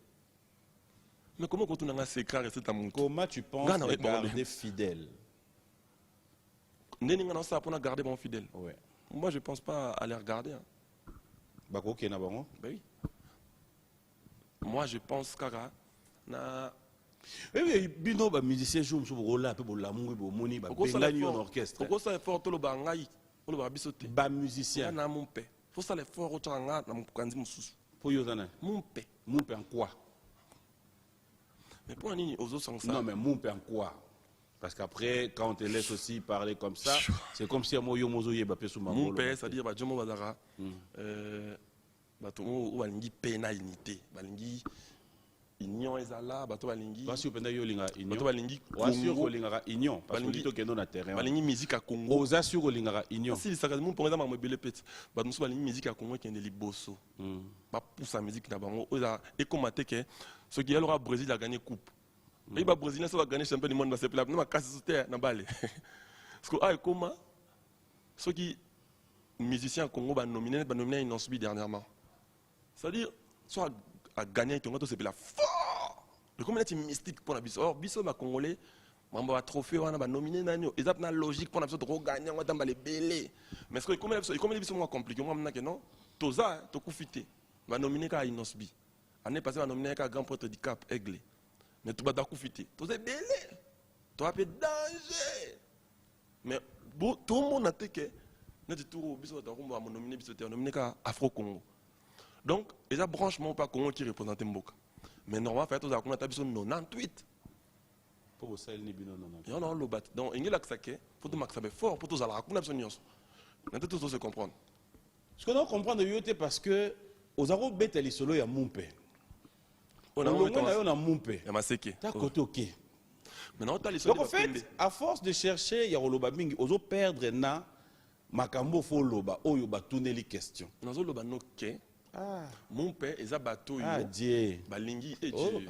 Mais comment quand on a un secret et c'est un Comment tu penses Gana, les oui, bon, garder fidèles? ndeni na ça pour garder mon fidèle. Ouais. Moi je pense pas à les regarder. Hein. Bako ke na bango. Ben oui. Moi je pense kaka na Oui, bino ba musicien joue sur rola pe bolamu bo moni ba bengani en orchestre. Pourquoi ça effort to lo bangai? To lo ba bisote. Ba musicien Na mon père. Faut ça l'effort au tanga na mukanzi mususu. pour yo zana. Mon père. Mon père en quoi? Mais pour nini ozo sans ça? Non mais mon père en quoi? Parce qu'après quand on te laisse aussi parler comme ça, c'est comme si moi yo mozo yeba pe sous ma Mon père, c'est-à-dire ba jomo bazara. Bato o balingi pena unité. Balingi union ezala, bato balingi. Parce que pendant yo linga Bato union. balingi Assure Congo. ko linga union parce que Balingi- lito kendo na terrain. Balingi musique à Congo. Aux assure ko linga union. Si ça mon pour exemple mobile pet. Bato musu balingi musique à Congo qui est liboso. Ba pour sa musique na bango. Oza et comment te que ce qui alors Brésil a gagné coupe. Et ba Brésilien ça va gagner champion du monde dans ce plat. Na casse sur terre na balé. Parce que ah comment ceux qui musiciens Congo ba nominé ils n'ont subi dernièrement. C'est-à-dire soit à gagner ton c'est la fort. Le communauté mystique pour la biso. Or biso ma congolais mambo ba trophée wana ba nominé nanyo. Ezap na logique pour la biso de gagner on va les belé. Mais ce que comme biso moins compliqué moi maintenant que non. Toza to kufité. Va nominé ka Inosbi. Année passée va nominé ka grand prêtre du Cap Aigle. Mais tu vas kufité. Toza belé. Tu as fait danger. Mais tout le monde a été que notre tour biso ta rumba nominé biso te nominé ka Afro Congo. Donc, les branchement pas Congo qui représente Mboka. Mais normalement, il faut que nous ayons 98. Pour ça il ni bino non. Il y en a un lobat. Donc, il y a là que ça il faut que nous sachions fort pour tous aller raconter la nuance. Nous devons tous se comprendre. Ce qu'on doit comprendre yote parce que aux arabes beteli solo ya mumpe. On On a a mumpe. il y a Maseke. Ta côté OK. Maintenant, tu as les Donc en fait, à force de chercher ya roloba mingi, ozo perdre na makambo fo loba oyo ba tuneli question. Nous avons le bateau qui mon père, ils ont bateau. Ah Dieu. Balingi et Oh. Dieu.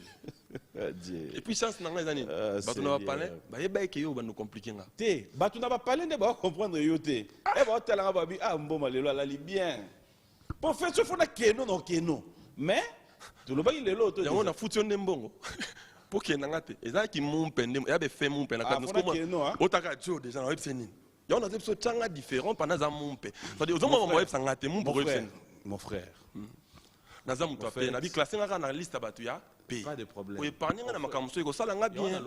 Ah Dieu. Et puis, chance, dans les années, bateau n'a pas parlé. Bah, il y a nous compliqué. Te, batu na ba parler ne ba comprendre yote. E ba tela ba bi mboma lelo la li bien. Pour faire ce faut na keno no keno. Mais tu lo ba lelo to. Il y a un foutu un mbongo. Pour qu'il y ait un gâte. Et ça qui mon père, il y a des faits mon père. Ah, faut na keno hein. Otaka Joe déjà dans web scène. Il y a un épisode changa différent pendant ça mon père. C'est-à-dire aux hommes on web ça gâte mon Mon web frère. scène. Mon frère. naza moto ape na bi classé ngaka na liste bato ya pe Pas de problème. o épargner nga na makambo so ekosala nga bien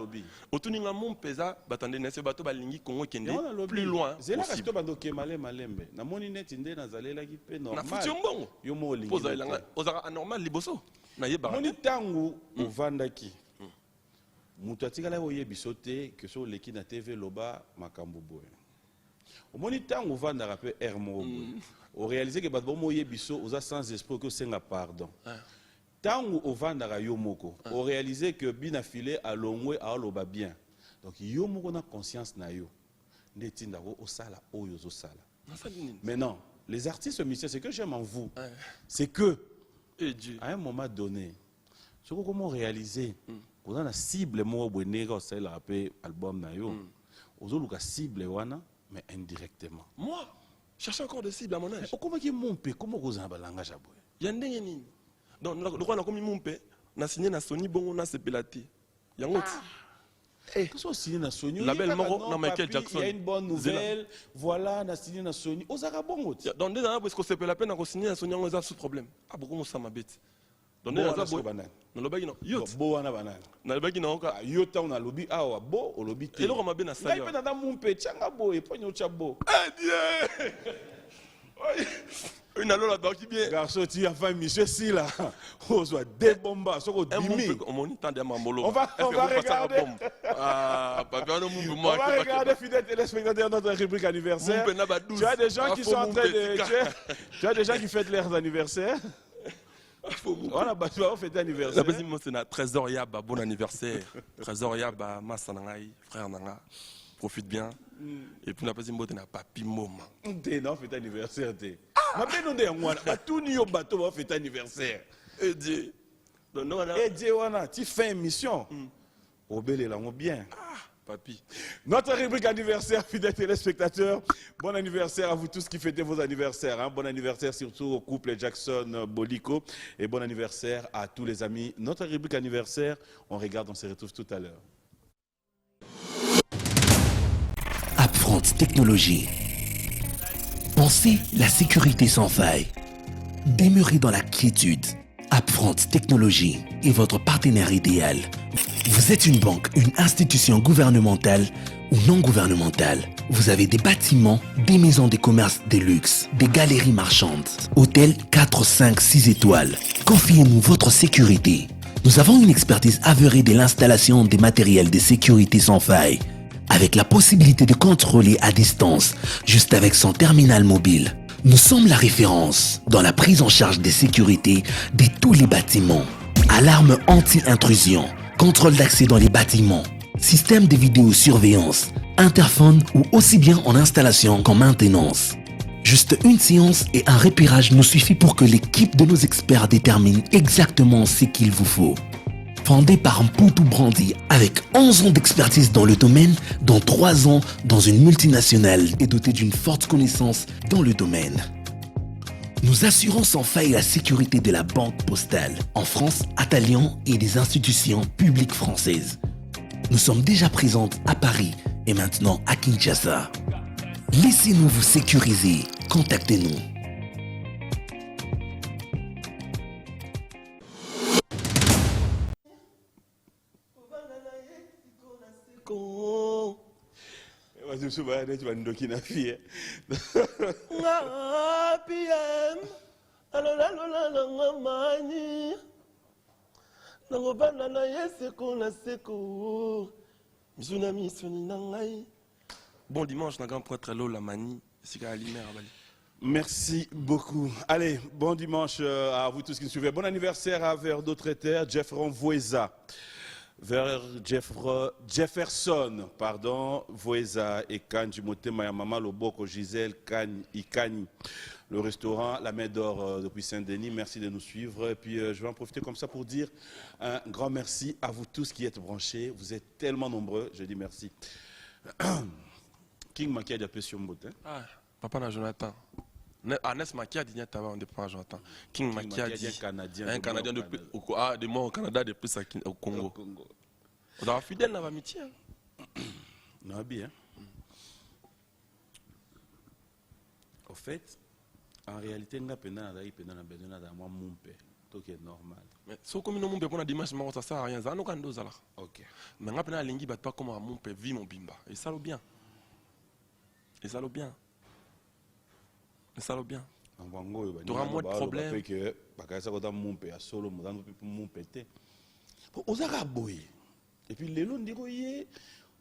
otuninga mon pesa batande na se bato balingi Congo kende plus loin zela kasi to bando ke malembe na moni net nde nazalelaki pe normal na futi mbongo yo mo olingi poza elanga ozaka anormal liboso na yeba moni tangu ovandaki moto atikala oyebiso te ke so oleki na TV loba makambo boye omoni tangu ovandaka pe air moko boye oréalise ke bato bomoyebiso oza sans esprit ke osenga pardon tangu ovandaka yo moko oréalise que bina filé alongwe aoloba bien donc yo moko na conscience na yo nde tindako osala oyo ozosala maintenant les artistes musiciens, ce que j'aime en vous c'est que à un moment donné ce que comment réaliser qu'on a la cible moko bonega osala après album na yo ozoluka cible wana mais indirectement moi cherche encore des cibles à mon âge comment qui monte comment kozana balangage aboy yandenge nini donc le roi na komi mumpe na signé na Sony bongo na sepelati yango qu'est-ce que signé na Sony label moko na Michael Jackson il y a une bonne nouvelle voilà na signé na Sony ozaka bongo donc déjà parce que sepela peine na signé na Sony yango za sous problème ah beaucoup mo sama bête donc déjà za boy na lobaki no yot bo wana banana na lobaki na oka yota na lobi awa bo o lobi te eloko mabe na sa yo ngai pe na mumpe changa bo e ponyo cha bo Dieu une allo la banque bien garçon tu as fait monsieur si là on soit des bombes soko dimi on monite de mamolo on va regarder ah papa no mumbu moi on va regarder fidèles téléspectateurs notre rubrique anniversaire tu as des gens qui sont en train de tu as des gens qui fêtent leurs anniversaires voilà bah tu vas fêter anniversaire la moi c'est na trésor yaba bon anniversaire trésor yaba massa nangai frère nanga profite bien et puis la personne mbote na papi moma t'es non fête anniversaire t'es ma peine on est en wana ba tout ni yo bateau va fête anniversaire et Dieu donc non et Dieu wana tu fais émission obélé là on bien papi notre rubrique anniversaire fidèles téléspectateurs bon anniversaire à vous tous qui fêtez vos anniversaires hein. Bon anniversaire surtout au couple Jackson Boliko et bon anniversaire à tous les amis notre rubrique anniversaire on regarde on se retrouve tout à l'heure. Upfront Technologie. Pensez la sécurité sans faille. Demeurez dans la quiétude. Upfront Technologie est votre partenaire idéal. Vous êtes une banque, une institution gouvernementale ou non gouvernementale. Vous avez des bâtiments, des maisons de commerce de luxe, des galeries marchandes, hôtels 4, 5, 6 étoiles. Confiez-nous votre sécurité. Nous avons une expertise avérée de l'installation des matériels de sécurité sans faille, avec la possibilité de contrôler à distance, juste avec son terminal mobile. Nous sommes la référence dans la prise en charge des sécurités de tous les bâtiments. Alarme anti-intrusion, contrôle d'accès dans les bâtiments, système de vidéosurveillance, interphone ou aussi bien en installation qu'en maintenance. Juste une séance et un repérage nous suffit pour que l'équipe de nos experts détermine exactement ce qu'il vous faut. Fondé par Mputu Brandi avec 11 ans d'expertise dans le domaine, dont 3 ans dans une multinationale et doté d'une forte connaissance dans le domaine. Nous assurons sans faille la sécurité de la banque postale en France, à Talion et des institutions publiques françaises. Nous sommes déjà présents à Paris et maintenant à Kinshasa. Laissez-nous vous sécuriser. Contactez-nous. Tu vas nous donner une fille. Bon dimanche, na grand prêtre Lola Mani, merci beaucoup. Allez, bon dimanche à vous tous qui nous suivez. Bon anniversaire à Vers d'autres terres, Jeffron Voeza. Vers Jefferson, pardon, Voeza et Kanji Motema Yamama Loboko, Gisèle Ikani. Le restaurant La Main d'Or depuis Saint-Denis. Merci de nous suivre. Et puis je vais en profiter comme ça pour dire un grand merci à vous tous qui êtes branchés. Vous êtes tellement nombreux. Je dis merci. King Makia de Pession-Bote. Ah, papa na Jonathan. Anes Makia dit on dépend Jonathan. King Makia dit un Canadien depuis de moi au Canada depuis au Congo. On a fidèle dans l'amitié. Non bien. Au fait, en réalité, nous avons besoin de moi mon père. tout est normal. Mais ce que nous avons pour dimanche, ça sert à rien. Ça nous a deux alors. Ok. Mais on a lingi bat pas comme mon père vit mon bimba. Et ça le bien. Et ça le bien. Et ça le bien. Tu auras moins de problèmes. Que bakasa kota mon père solo mon pété. Ozaka boy. Et puis les longs disent yé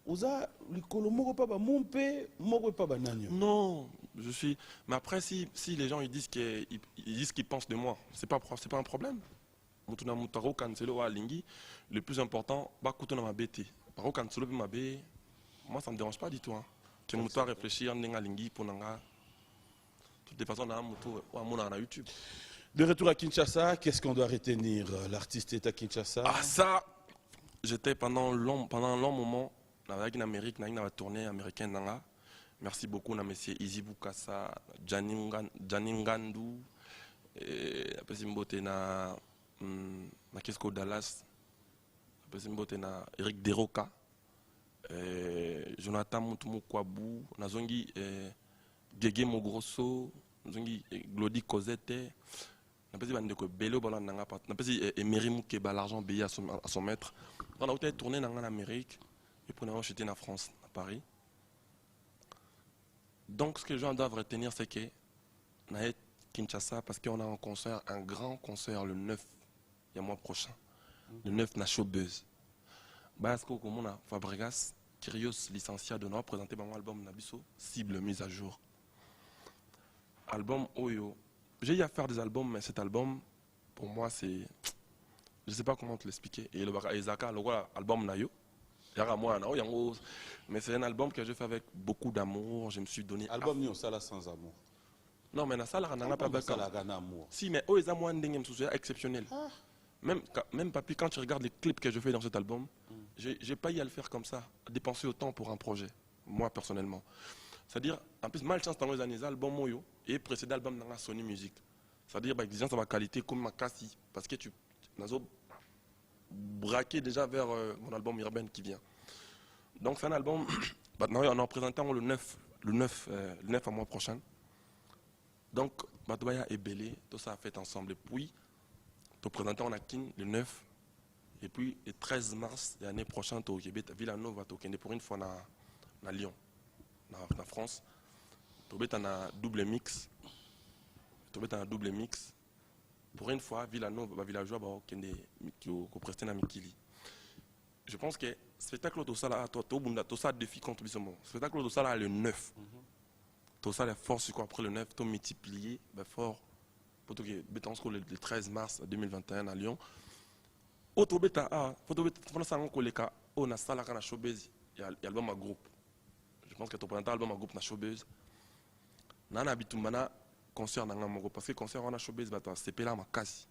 oza likolo moko pa ba mon père moko pa ba nanyo. Non, je suis. Mais après, si les gens ils disent qu'ils pensent de moi, c'est pas un problème. Le plus important, moi ça me dérange pas du tout. Tu me réfléchir, pour nanga. De toute façon, on a YouTube. De retour à Kinshasa, qu'est-ce qu'on doit retenir? L'artiste est à Kinshasa. Ah ça, j'étais pendant un long moment avec une Amérique, dans une tournée américaine. Merci beaucoup à M. Izzy Bukasa, Gianni Ngandu, na Kesko Dallas, Eric Deroka, Jonathan Mutumu Kwabu, Nazongi Gege Mogrosso, Nazongi Glody Cosette, Emery Moukeba, l'argent payé à son maître. On a été tourné en Amérique et puis on a acheté en France, à Paris. Donc ce que les gens doivent retenir, c'est que on a Kinshasa parce qu'on a un concert, un grand concert le 9, il y a mois prochain. Le 9 na Showbuzz. Basco comme on a Fabregas, Kyrios licencié de nous présenter mon album Nabiso, cible mise à jour. Album Oyo. J'ai eu à faire des albums, mais cet album, pour moi, c'est. Je ne sais pas comment te l'expliquer. Et le Isaka, l'album Nayo. Mais c'est un album que je fais avec beaucoup d'amour. Je me suis donné. Album Nyo, ça là sans amour. Non, mais ça là, on n'a pas ça là, amour. Si, mais Oyo, moi, c'est exceptionnel. Même papi, quand tu regardes les clips que je fais dans cet album, j'ai pas eu à le faire comme ça, à dépenser autant pour un projet, moi personnellement. C'est-à-dire, en plus, malchance dans les années, album Moyo et précédent album dans la Sony Music. C'est-à-dire, exigence à ma qualité comme ma cassie, parce que tu as braqué déjà vers mon album Urbain qui vient. Donc, c'est un album, on en présentant le 9 à mois prochain. Donc, Batouaya et Belé, tout ça a fait ensemble. Et puis, tu présentant en Akin le 9. Et puis, le 13 mars de l'année prochaine, tu as Villanova, tu as pour une fois à Lyon, en France. Tu as un double mix. Pour une fois, Villanova, Villageois, qui est presté à Mikili. Je pense que le spectacle de ça, tout ça défi contre le spectacle de ça, le 9. Tout ça, la force, après le 9, tu as multiplié fort. Pour que le 13 mars 2021 à Lyon. Autre bêta, on a ça là quand showbiz, il y a l'album à groupe. Je pense que tu as un album à groupe na showbiz. On a un concert dans un groupe parce que concert on a showbiz, c'est là ma casse.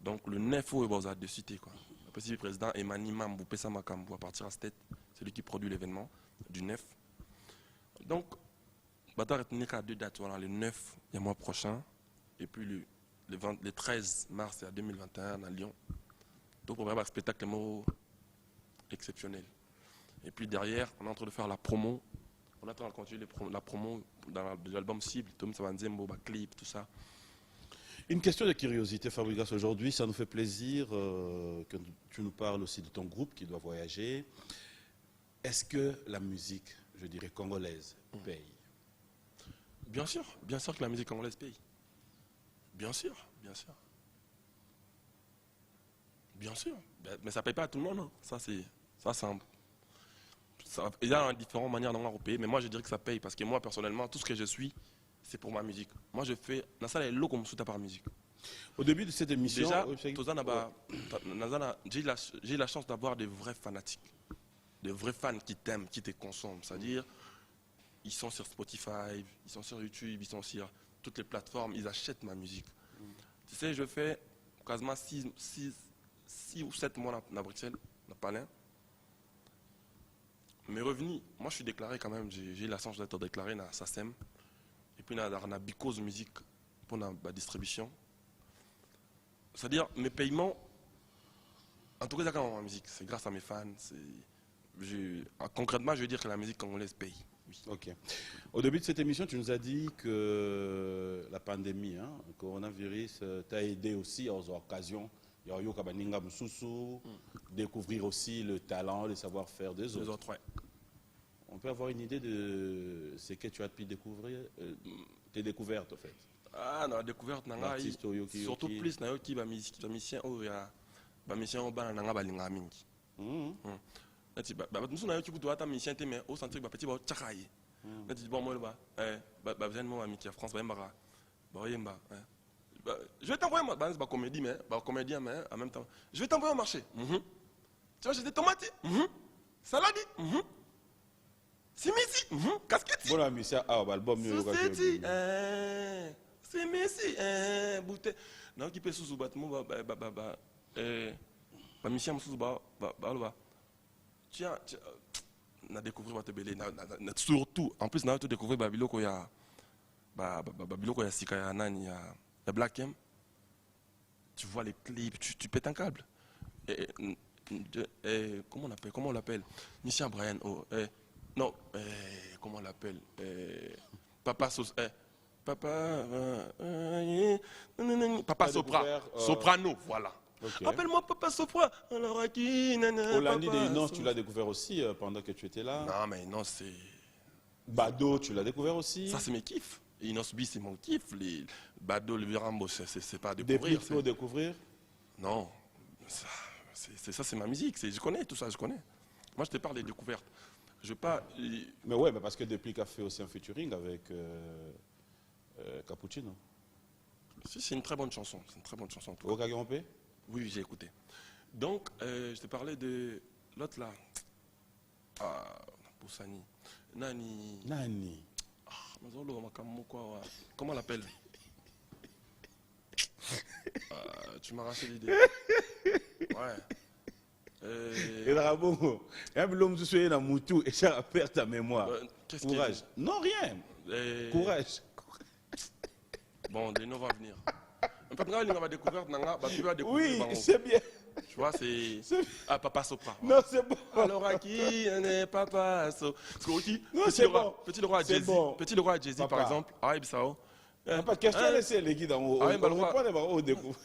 Donc le 9 il va de citer quoi. Le président Emmanuel Mambou Pesa Makambu à partir à cette tête, c'est lui qui produit l'événement du 9. Donc bata retenir qu'à deux dates, voilà, le 9 il y a mois prochain et puis le 13 mars 2021 à Lyon. Donc on va avoir un spectacle exceptionnel. Et puis derrière, on est en train de faire la promo. On est en train de continuer la promo dans l'album Cible, Tom Savanzembo, clip, tout ça. Une question de curiosité, Fabregas, aujourd'hui, ça nous fait plaisir que tu nous parles aussi de ton groupe qui doit voyager. Est-ce que la musique, je dirais, congolaise paye? Bien sûr que la musique congolaise paye. Bien sûr. Bien sûr, mais ça ne paye pas à tout le monde. Hein. Il y a différentes manières d'en payer, mais moi je dirais que ça paye parce que moi personnellement, tout ce que je suis, c'est pour ma musique. Moi je fais, dans ça, les lots comme sous par musique. Au début de cette émission, déjà, j'ai eu la chance d'avoir des vrais fanatiques, des vrais fans qui t'aiment, qui te consomment. C'est-à-dire, ils sont sur Spotify, ils sont sur YouTube, ils sont sur toutes les plateformes, ils achètent ma musique. Tu sais, je fais quasiment 6 ou 7 mois à Bruxelles, à Palais. Mes revenus, moi je suis déclaré quand même, j'ai eu la chance d'être déclaré dans SACEM. Et puis dans la Bicose Musique pour la distribution. C'est-à-dire, mes paiements, en tout cas dans ma musique, c'est grâce à mes fans. Concrètement, je veux dire que la musique congolaise paye. oui. Ok. Au début de cette émission, tu nous as dit que la pandémie, le coronavirus, t'a aidé aussi aux occasions. Découvrir aussi le talent, le savoir-faire des autres. Ouais. On peut avoir une idée de ce que tu as pu découvrir, tes découvertes en fait. Ah, non, la découverte, surtout plus, na yoki ba musicien oh ya ba musicien ba na nga balinga mingi. Nati ba musu na yoki kutu ata musicien te mais au sentir ba petit ba tchakaye. Nati bon moi ba besoin moi miki à France ba mbara. Ba yemba. Je vais t'envoyer ma base, comédie, mais comédien, mais en même temps. Je vais t'envoyer au marché. Tu vas acheter des tomates, salade, simisi, casquette. Bon, ami, c'est album mieux. C'est Messi, bouteille. Non, qui peut sous battement, mission sous tiens, on a découvert votre belé, surtout, en plus, on a découvert Babilo Koya, Babilo Koya Sikaya Nani, la Black M. Tu vois les clips, tu pètes un câble. Comment on l'appelle Michel Brian, non, comment on l'appelle Papa Sos, Papa Sopra, Soprano, voilà. Okay. Appelle-moi Papa Sopra. Alors qui Hollandi de Inos, tu l'as découvert aussi pendant que tu étais là. Non, mais non, c'est. Bado, tu l'as découvert aussi. Ça, c'est mes kiffs. Inos B, c'est mon kiff. Les Bado, le Virambo, c'est pas à découvrir. Des pour découvrir. Non, ça, c'est ma musique. Je connais tout ça, je connais. Moi, je te parle des découvertes. Je pas. Mais ouais, mais parce que depuis qu'il a fait aussi un featuring avec Cappuccino. Si, c'est une très bonne chanson. C'est une très bonne chanson. Okagompe? Oui, j'ai écouté. Donc, je te parlais de l'autre là. Poussani. Nani. Comment on l'appelle? Tu m'as arraché l'idée. Ouais. Et Rabongo, l'homme se souvient dans Moutou et ça perd ta mémoire. Courage. Non, rien. Courage. Bon, des noms vont venir. Oui, c'est bien. Tu vois, c'est. Ah, Papa Sopra. Non, c'est bon. Alors, à qui est Papa Sopra? Non, c'est bon. Petit le roi Jay-Z. Petit le roi Jay-Z, par exemple. Ah, il ça. Pas question de laisser les guides en haut. On ne pas les découvrir.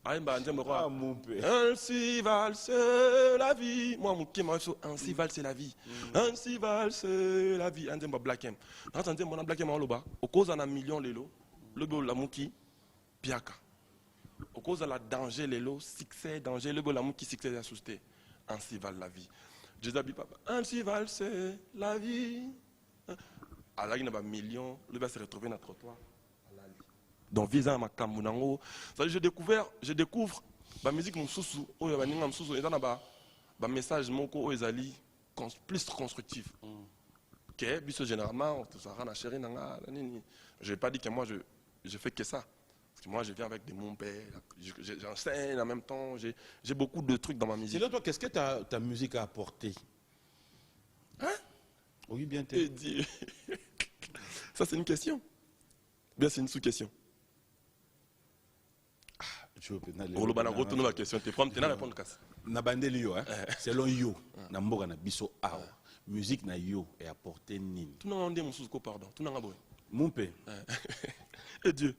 Ah, mon père. Ainsi valse la vie. Moi, mon kéma, ainsi valse la vie. Ainsi valse la vie. Un Black M. Attendez, mon Black M en loba. Au cause d'un million lélo. Le bol la mouki. Piaka. Au cause de la danger, les lots, succès, danger, le bol la mouki, succès, la société. Ainsi valse la vie. Jésus papa. Ainsi valse la vie. Alors, il y a un million. Le bas se retrouver dans le trottoir. Donc, visa ma kamunango. Je découvre la musique mon sousou, oh ya baninga msousou, et dans message moko ezali plus constructif. Que biso généralement ça rend chérie nanga nini. Je vais pas dire que moi je fais que ça. Parce que moi je viens avec des mon père, j'enseigne en même temps, j'ai beaucoup de trucs dans ma musique. Sinon toi qu'est-ce que ta musique a apporté? Hein? Oui, bien t'es. Ça c'est une question. Bien c'est une sous-question. Retourne la question. Tu prends la réponse casse. Nabandeli yo, selon yo, na mboka na biso awa. Musique na yo est apporté nini. Tout n'a pas mon sous-co pardon. Tout n'a pas mon père. Et Dieu.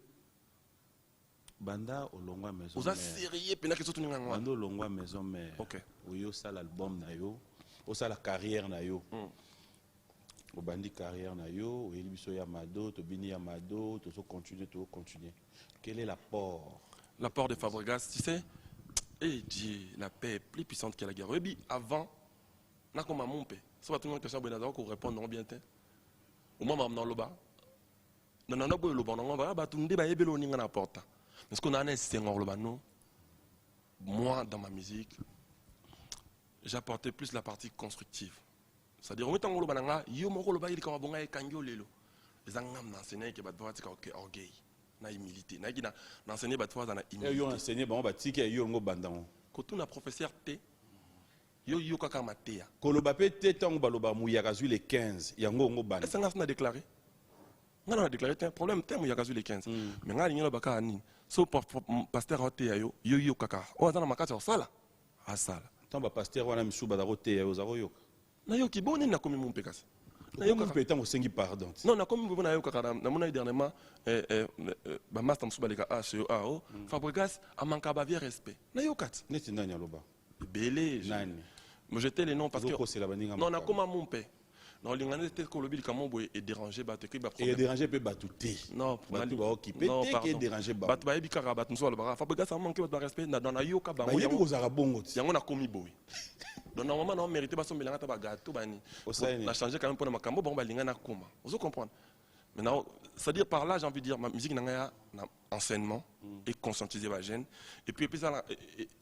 Banda olongwa maison. Vous a sérieux pena que tout n'a pas. Banda olongwa maison mère. OK. Oyo ça l'album na yo. O ça la carrière na yo. Au bandi carrière na yo, oyeli biso ya mado, to bini ya mado, to so continuer. Quel est l'apport? L'apport de Fabregas, tu sais, et Dieu, la paix est plus puissante que la guerre. Oui, avant, n'a comme mon père. Ça va tout le monde que ça va qu'on répond bien. Au moment où on bas, non, on va tout le monde va apporter. Parce qu'on a un instinct non. Moi, dans ma musique, j'apportais plus la partie constructive. C'est-à-dire, on met en bas, yo mo lo ba il comme bonga e kanjo lelo. Les angam n'enseigner que ba doit être orgueil. Na humilité na gina n'enseigner ba fois na humilité yo enseigner ba ba tiki yo ngo bandango ko tuna professeur T yo kaka matea koloba pe te tango baloba muyaka zui les 15 yango ngo banda ça n'a déclaré ngana na déclaré un problème te muyaka zui les 15 mais ngani ngelo baka ni so pasteur T yo kaka o azana makati o sala asala tant ba pasteur wana misuba da rote yo za royo nayoki bon nini nakomi mumpe kasi Comment peut-on sengi pardon? non nakomi mumpe nayoka kaka namona dernièrement bamaster mosusu baleka ACO Fabregas amanka bavie respect nayoka ti Neti nani aloba? ebele Nani? me jeter les noms parce que C'est la baninga. non nakoma mumpe non lingana te ko lobi likambo boye et déranger bato ki ba Et déranger peut batouter. non Batu ba occupé te que déranger ba. bato bayebi kaka bato mosusu balobaka Fabregas amanke bato ba respect na nayoka Ba bango yebi yango kozara bongo ti. yango nakomi boye donc normalement na mérité basombelanga ta bagato bani na changer quand même pour na makambo bon balinga na koma vous comprenez maintenant c'est à dire par là j'ai envie de dire ma musique na enseignement et conscientiser les jeunes et puis ça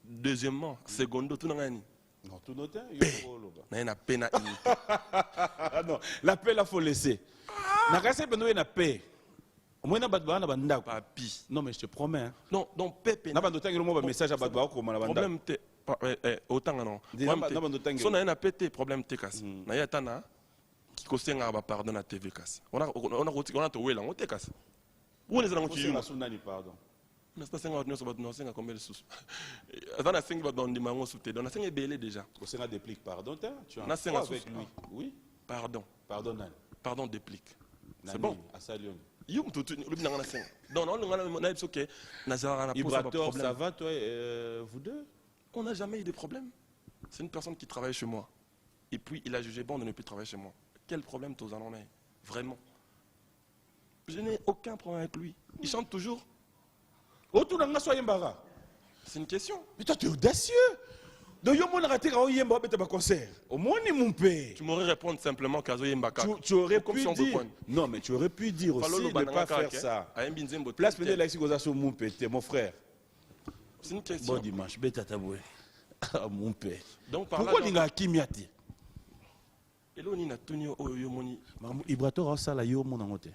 deuxièmement secondo tout na ni Non, tout noté. na pena Non, la paix là faut laisser. Na kase beno na paix. Au moins na batba na banda. papi Non mais je te promets. Hein. non donc pepe Na bando tangi mo message à batba ko na banda. problème te autant non so na pété problème te kasi na ya tana qui kosenga ba pardon na TV kasi on a to wela on te kasi où les gens qui Sunani pardon. na senga on so ba no senga combien de sous attends senga ba don di mango souté don senga belé déjà Kosenga déplique pardon tu na senga avec lui. Oui. pardon Pardon nani. pardon déplique c'est bon À Salion. yum tout le na senga non non na c'est OK na za na Ibrator, ça va toi vous deux? on n'a jamais eu de problème. C'est une personne qui travaille chez moi. Et puis, il a jugé bon de ne plus travailler chez moi. Quel problème tous en avez? Vraiment. Je n'ai aucun problème avec lui. Il chante toujours. Oh, tout le monde soit yembara. C'est une question. Mais toi, tu es audacieux. Donc, yo mon raté quand yemba bête ba concert. Au moins ni mon père. Tu m'aurais répondu simplement Kazo Yembaka. Tu aurais Comme pu si on dire. veut Non, mais tu aurais pu dire aussi de ne pas faire ça. Place peut-être Alexis Gozasso mon pété, mon frère. C'est une question. Bon dimanche, bête taboué. Mon père. Donc, par pourquoi là, il a kimiati? Elo ni na tuni oyo moni. Ibrator a ça la yo mon angote.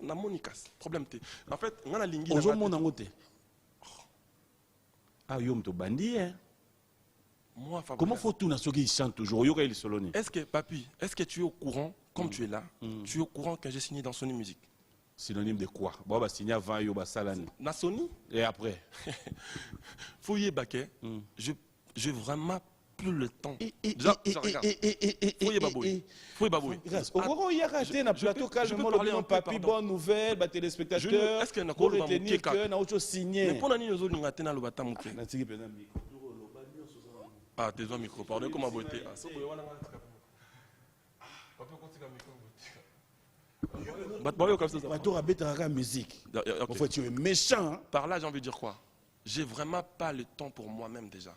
Na monikas. Problème te. En fait, ngana lingi Ozo mon angote. Ah yo mto bandi hein. Moi, Fabregas. Comment faut tout na soki il chante toujours? Yo ka il soloni. Est-ce que papi, est-ce que tu es au courant comme tu es là? Tu es au courant que j'ai signé dans Sony Music? Synonyme de quoi? Bon bah signer avant yo ba salani. Na Sony? Et après. Fouillé Baké, j'ai vraiment plus le temps. Fouillé Baboué. Fouillé Baboué. Au y a raté na plateau calmement le papi bonne nouvelle ba téléspectateurs. Est-ce que na ko retenir que na autre signé? Mais pour nani nous linga tena lo batamuke. Na tiki pena micro. Ah, tes deux micros, pardon, comment beauté. Ah, so boye wana ngana tika. Papa kotika micro. Batboyo comme ça. Bato abeta la musique. En fait, tu es méchant. Par là, j'ai envie de dire quoi? J'ai vraiment pas le temps pour moi-même déjà.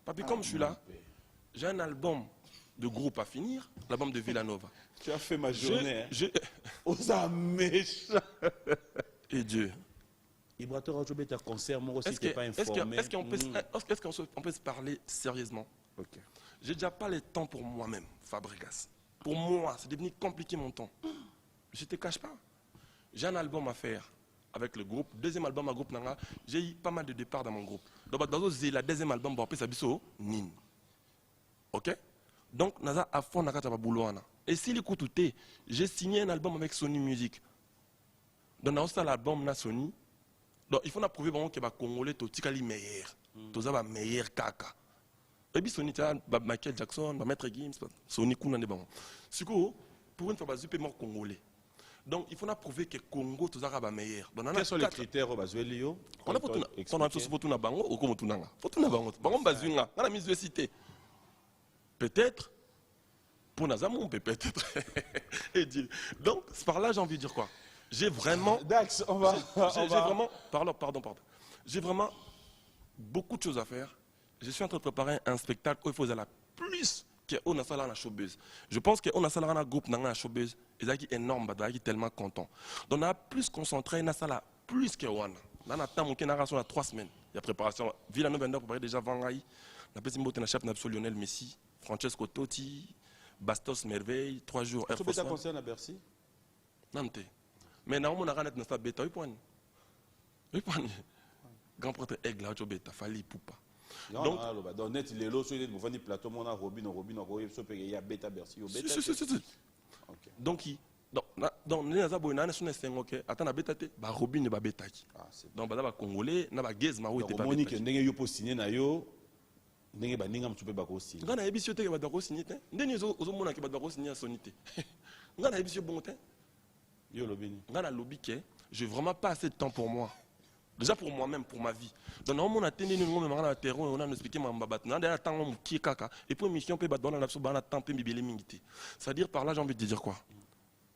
Papi, comme je suis là, j'ai un album de groupe à finir, l'album de Villanova. Tu as fait ma journée. Oh, ça méchant. Et Dieu. Ibrator a joué un concert, moi aussi, pas informé. Est-ce qu'on peut se parler sérieusement? Okay. J'ai déjà pas le temps pour moi-même, Fabregas. Pour moi, c'est devenu compliqué mon temps. Je ne te cache pas. J'ai un album à faire avec le groupe. Deuxième album à groupe Nanga. J'ai eu pas mal de départs dans mon groupe. Donc, dans le deuxième album, bon, ça biso Nin. Ok? Donc, Naza à fond Naka Tababoulouana. Et s'il écoute tout, j'ai signé un album avec Sony Music. Donc, dans ce album, na Sony. Donc, il faut prouver que les Congolais sont les meilleurs. Tous les meilleurs caca. Et puis, Sony, Michael Jackson, Maître Gims, Sony Kuna ne bon. C'est quoi? Pour une fois, je suis mort Congolais. Donc, il faut prouver que Congo tous les meilleurs. Quels sont les critères au Bazuelio? On a pour tout na bango ou comme tout nanga. Pour tout na bango. Bango bazunga. On a mis de cité. Peut-être. Pour Nazamon, peut-être. Et dire. Donc, par là, j'ai envie de dire quoi? J'ai vraiment. Dax, on va. J'ai vraiment. Pardon. J'ai vraiment beaucoup de choses à faire. Je suis en train de préparer un spectacle où il faut aller plus qu'on a ça là dans la showbiz. Je pense qu'on a ça là dans le groupe dans la showbiz. Ils sont énormes, ils sont tellement contents. Donc on a plus concentré, on a ça là plus que Wana. On a temps qu'on a 3 semaines. Il y a préparation. Villanova a préparé déjà Vangaï. On a préparé un chef Napsol Lionel Messi, Francesco Totti, Bastos Merveille, 3 jours. Est-ce que tu as concerne à Bercy? Non, mais normalement, on a un peu bêta. Oui, grand prêtre aigle, là, tu as bêta, fallait poupa. Donc, net, les lots, sur les plateaux, on a Robin, il y a bêta Bercy. Donc, donc les Azaboyana sont des OK. Attends, la bêta, bah Robin ne va bêta. Donc, bah Congolais, na ba Gez, ma Monique, n'est-ce pas signé na yo? ndenge baninga mtupe bakosi nga na yebi te ke bato bakosigné te ndeni ozomona ke bato bakosigné ya soni te nga na yebi bongo te yo lobini nga na lobi ke j'ai vraiment pas assez de temps pour moi. Déjà pour moi-même, pour ma vie. Donc, on a attendu nous terrain, on a expliqué ma babat. On a attendu qui kaka. Et puis mission peut battre dans la on a temps bibélé mingité. C'est-à-dire par là j'ai envie de dire quoi.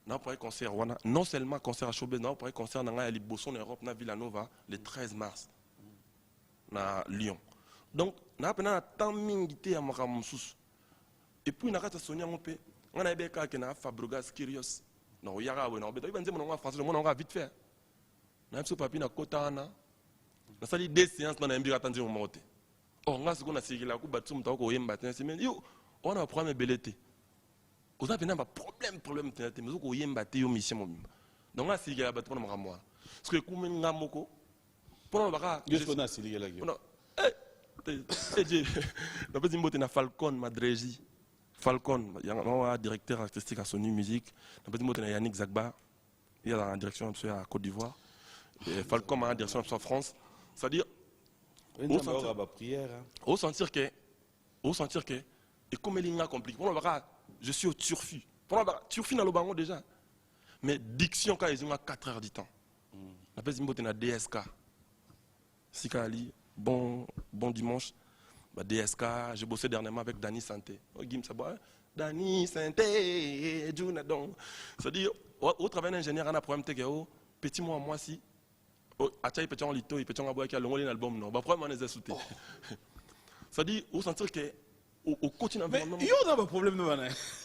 Non pour un concert, non seulement concert à Chobé, non pour un concert dans la Liboson en Europe, na Villanova le 13 mars. Na Lyon. Donc, on a pas temps mingité à Makamoussous. Et puis on a rata Sonia mon père. On a béka que na Fabregas Kyrios. Non, yara ouais non, mais il va dire français, on a vite fait. Na biso papi na kota na sali des séances na mbira tanzi mo mote oh nga siko na sikila ku batsu mutako ko yemba tena semaine yo on a problème belete oza pena ba problème tena te mezo ko yemba te yo mission mo mimba donc nga sikila battu na makamwa parce que ku men nga moko pona baka yo siko na sikila yo non je na petit mbote na Falcon Madreji Falcon ya directeur artistique à Sony Music na petit mbote na Yannick Zagba il y a la direction à Côte d'Ivoire. Falcom a direction en France, c'est-à-dire au sentir que et comme il est compliqué, je suis au turfu. Turfu dans le bango déjà, mais diction quand ils ont 4 heures du temps. La personne qui est DSK, Sikali, bon dimanche, DSK, j'ai bossé dernièrement avec Dani Santé. Dani Santé, c'est-à-dire au travail d'ingénieur, on a un problème de petit moi si. Achaï petit en lito, il petit en aboua qui a l'ongolé l'album non. Bah problème on les a sautés. Ça dit au sentir que au quotidien. Mais il y a un problème non.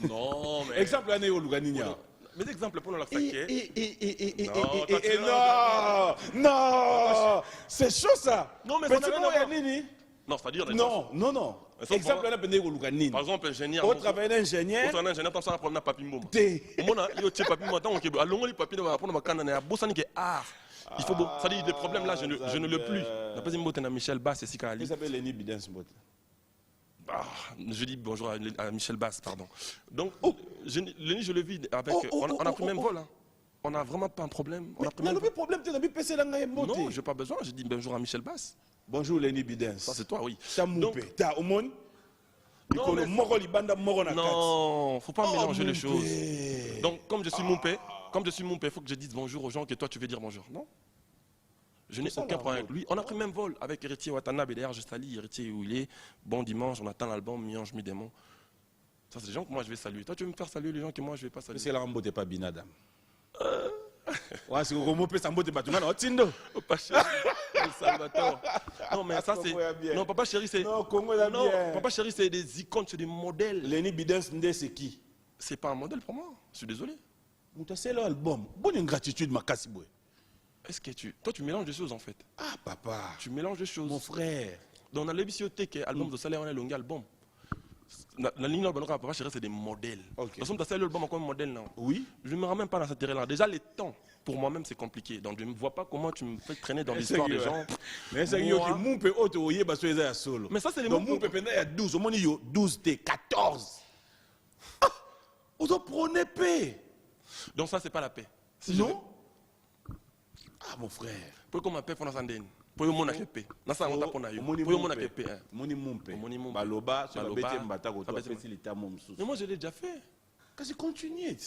Non mais. Exemple année au Luganinia. Mais exemple pour la saquer. Non, c'est chaud ça. Non mais petit moi Yanini. Non, c'est-à-dire non. Exemple année au Luganinia. Par exemple ingénieur. Au travail d'ingénieur. Au travail d'ingénieur, tant ça problème na papi mboma. Mona yo tie papi mboma tant que l'ongolé papi na pour na kana na bosani que art. Il faut ça dit des problèmes là je ne le plus. La personne mbote na Michel Bass et Sikali. Il s'appelle Lenny Bidens mbote. Je dis bonjour à Michel Bass pardon. Donc Lenny je le vis avec on a pris même vol hein. On n'a vraiment pas un problème. On a pris même problème tu n'as plus PC là mbote. Non, j'ai pas besoin, je dis bonjour à Michel Bass. Bonjour Lenny Bidens. Ça c'est toi oui. Ta moupé, ta omon. Non, faut pas mélanger les choses. Donc, comme je suis mon père, il faut que je dise bonjour aux gens que toi tu veux dire bonjour. Non. Je n'ai aucun problème avec lui. On a pris le même vol avec Héritier Watanabe. D'ailleurs, je salue Héritier où il est. Bon dimanche, on attend l'album Miange Mi-Démon. Ça, c'est des gens que moi je vais saluer. Toi, tu veux me faire saluer les gens que moi je vais pas saluer. C'est la rambo, t'es pas binadam. Ouais, c'est au mot ça mbote batuma non tindo. Pas chéri. Salvatore. Non mais ça c'est non papa chéri c'est non Congo là non papa chéri c'est des icônes, c'est des modèles. Lenny Bidens ndé c'est qui? C'est pas un modèle pour moi. Je suis désolé. Muta c'est l'album. Bonne ingratitude makasi boy. Est-ce que toi tu mélanges des choses en fait? Ah papa. Tu mélanges des choses. Mon frère. Donc dans l'ébisiothèque album de salaire on a long album. La ligne là papa chéri c'est des modèles. Ok. Parce que tu as l'album comme modèle non? Oui. Je me ramène pas dans cette terrain là. Déjà les temps pour moi-même c'est compliqué. Donc je ne vois pas comment tu me fais traîner dans l'histoire des gens. Mais c'est que mon pe auto oye ba soyez à solo. Mais ça c'est les mots. Mon pe penda il y a 12, au moins yo 12 t 14. Ah, on doit prendre paix. Donc ça c'est pas la paix. Non. Ah mon frère. Pour qu'on m'appelle pendant Sandine. Pour yo mona paix. Na ça on t'a pour na yo. Pour yo mona paix. Moni mon paix. Baloba sur la bête mbata ko to faciliter mon sous. Mais moi je l'ai déjà fait. Qu'est-ce que continue?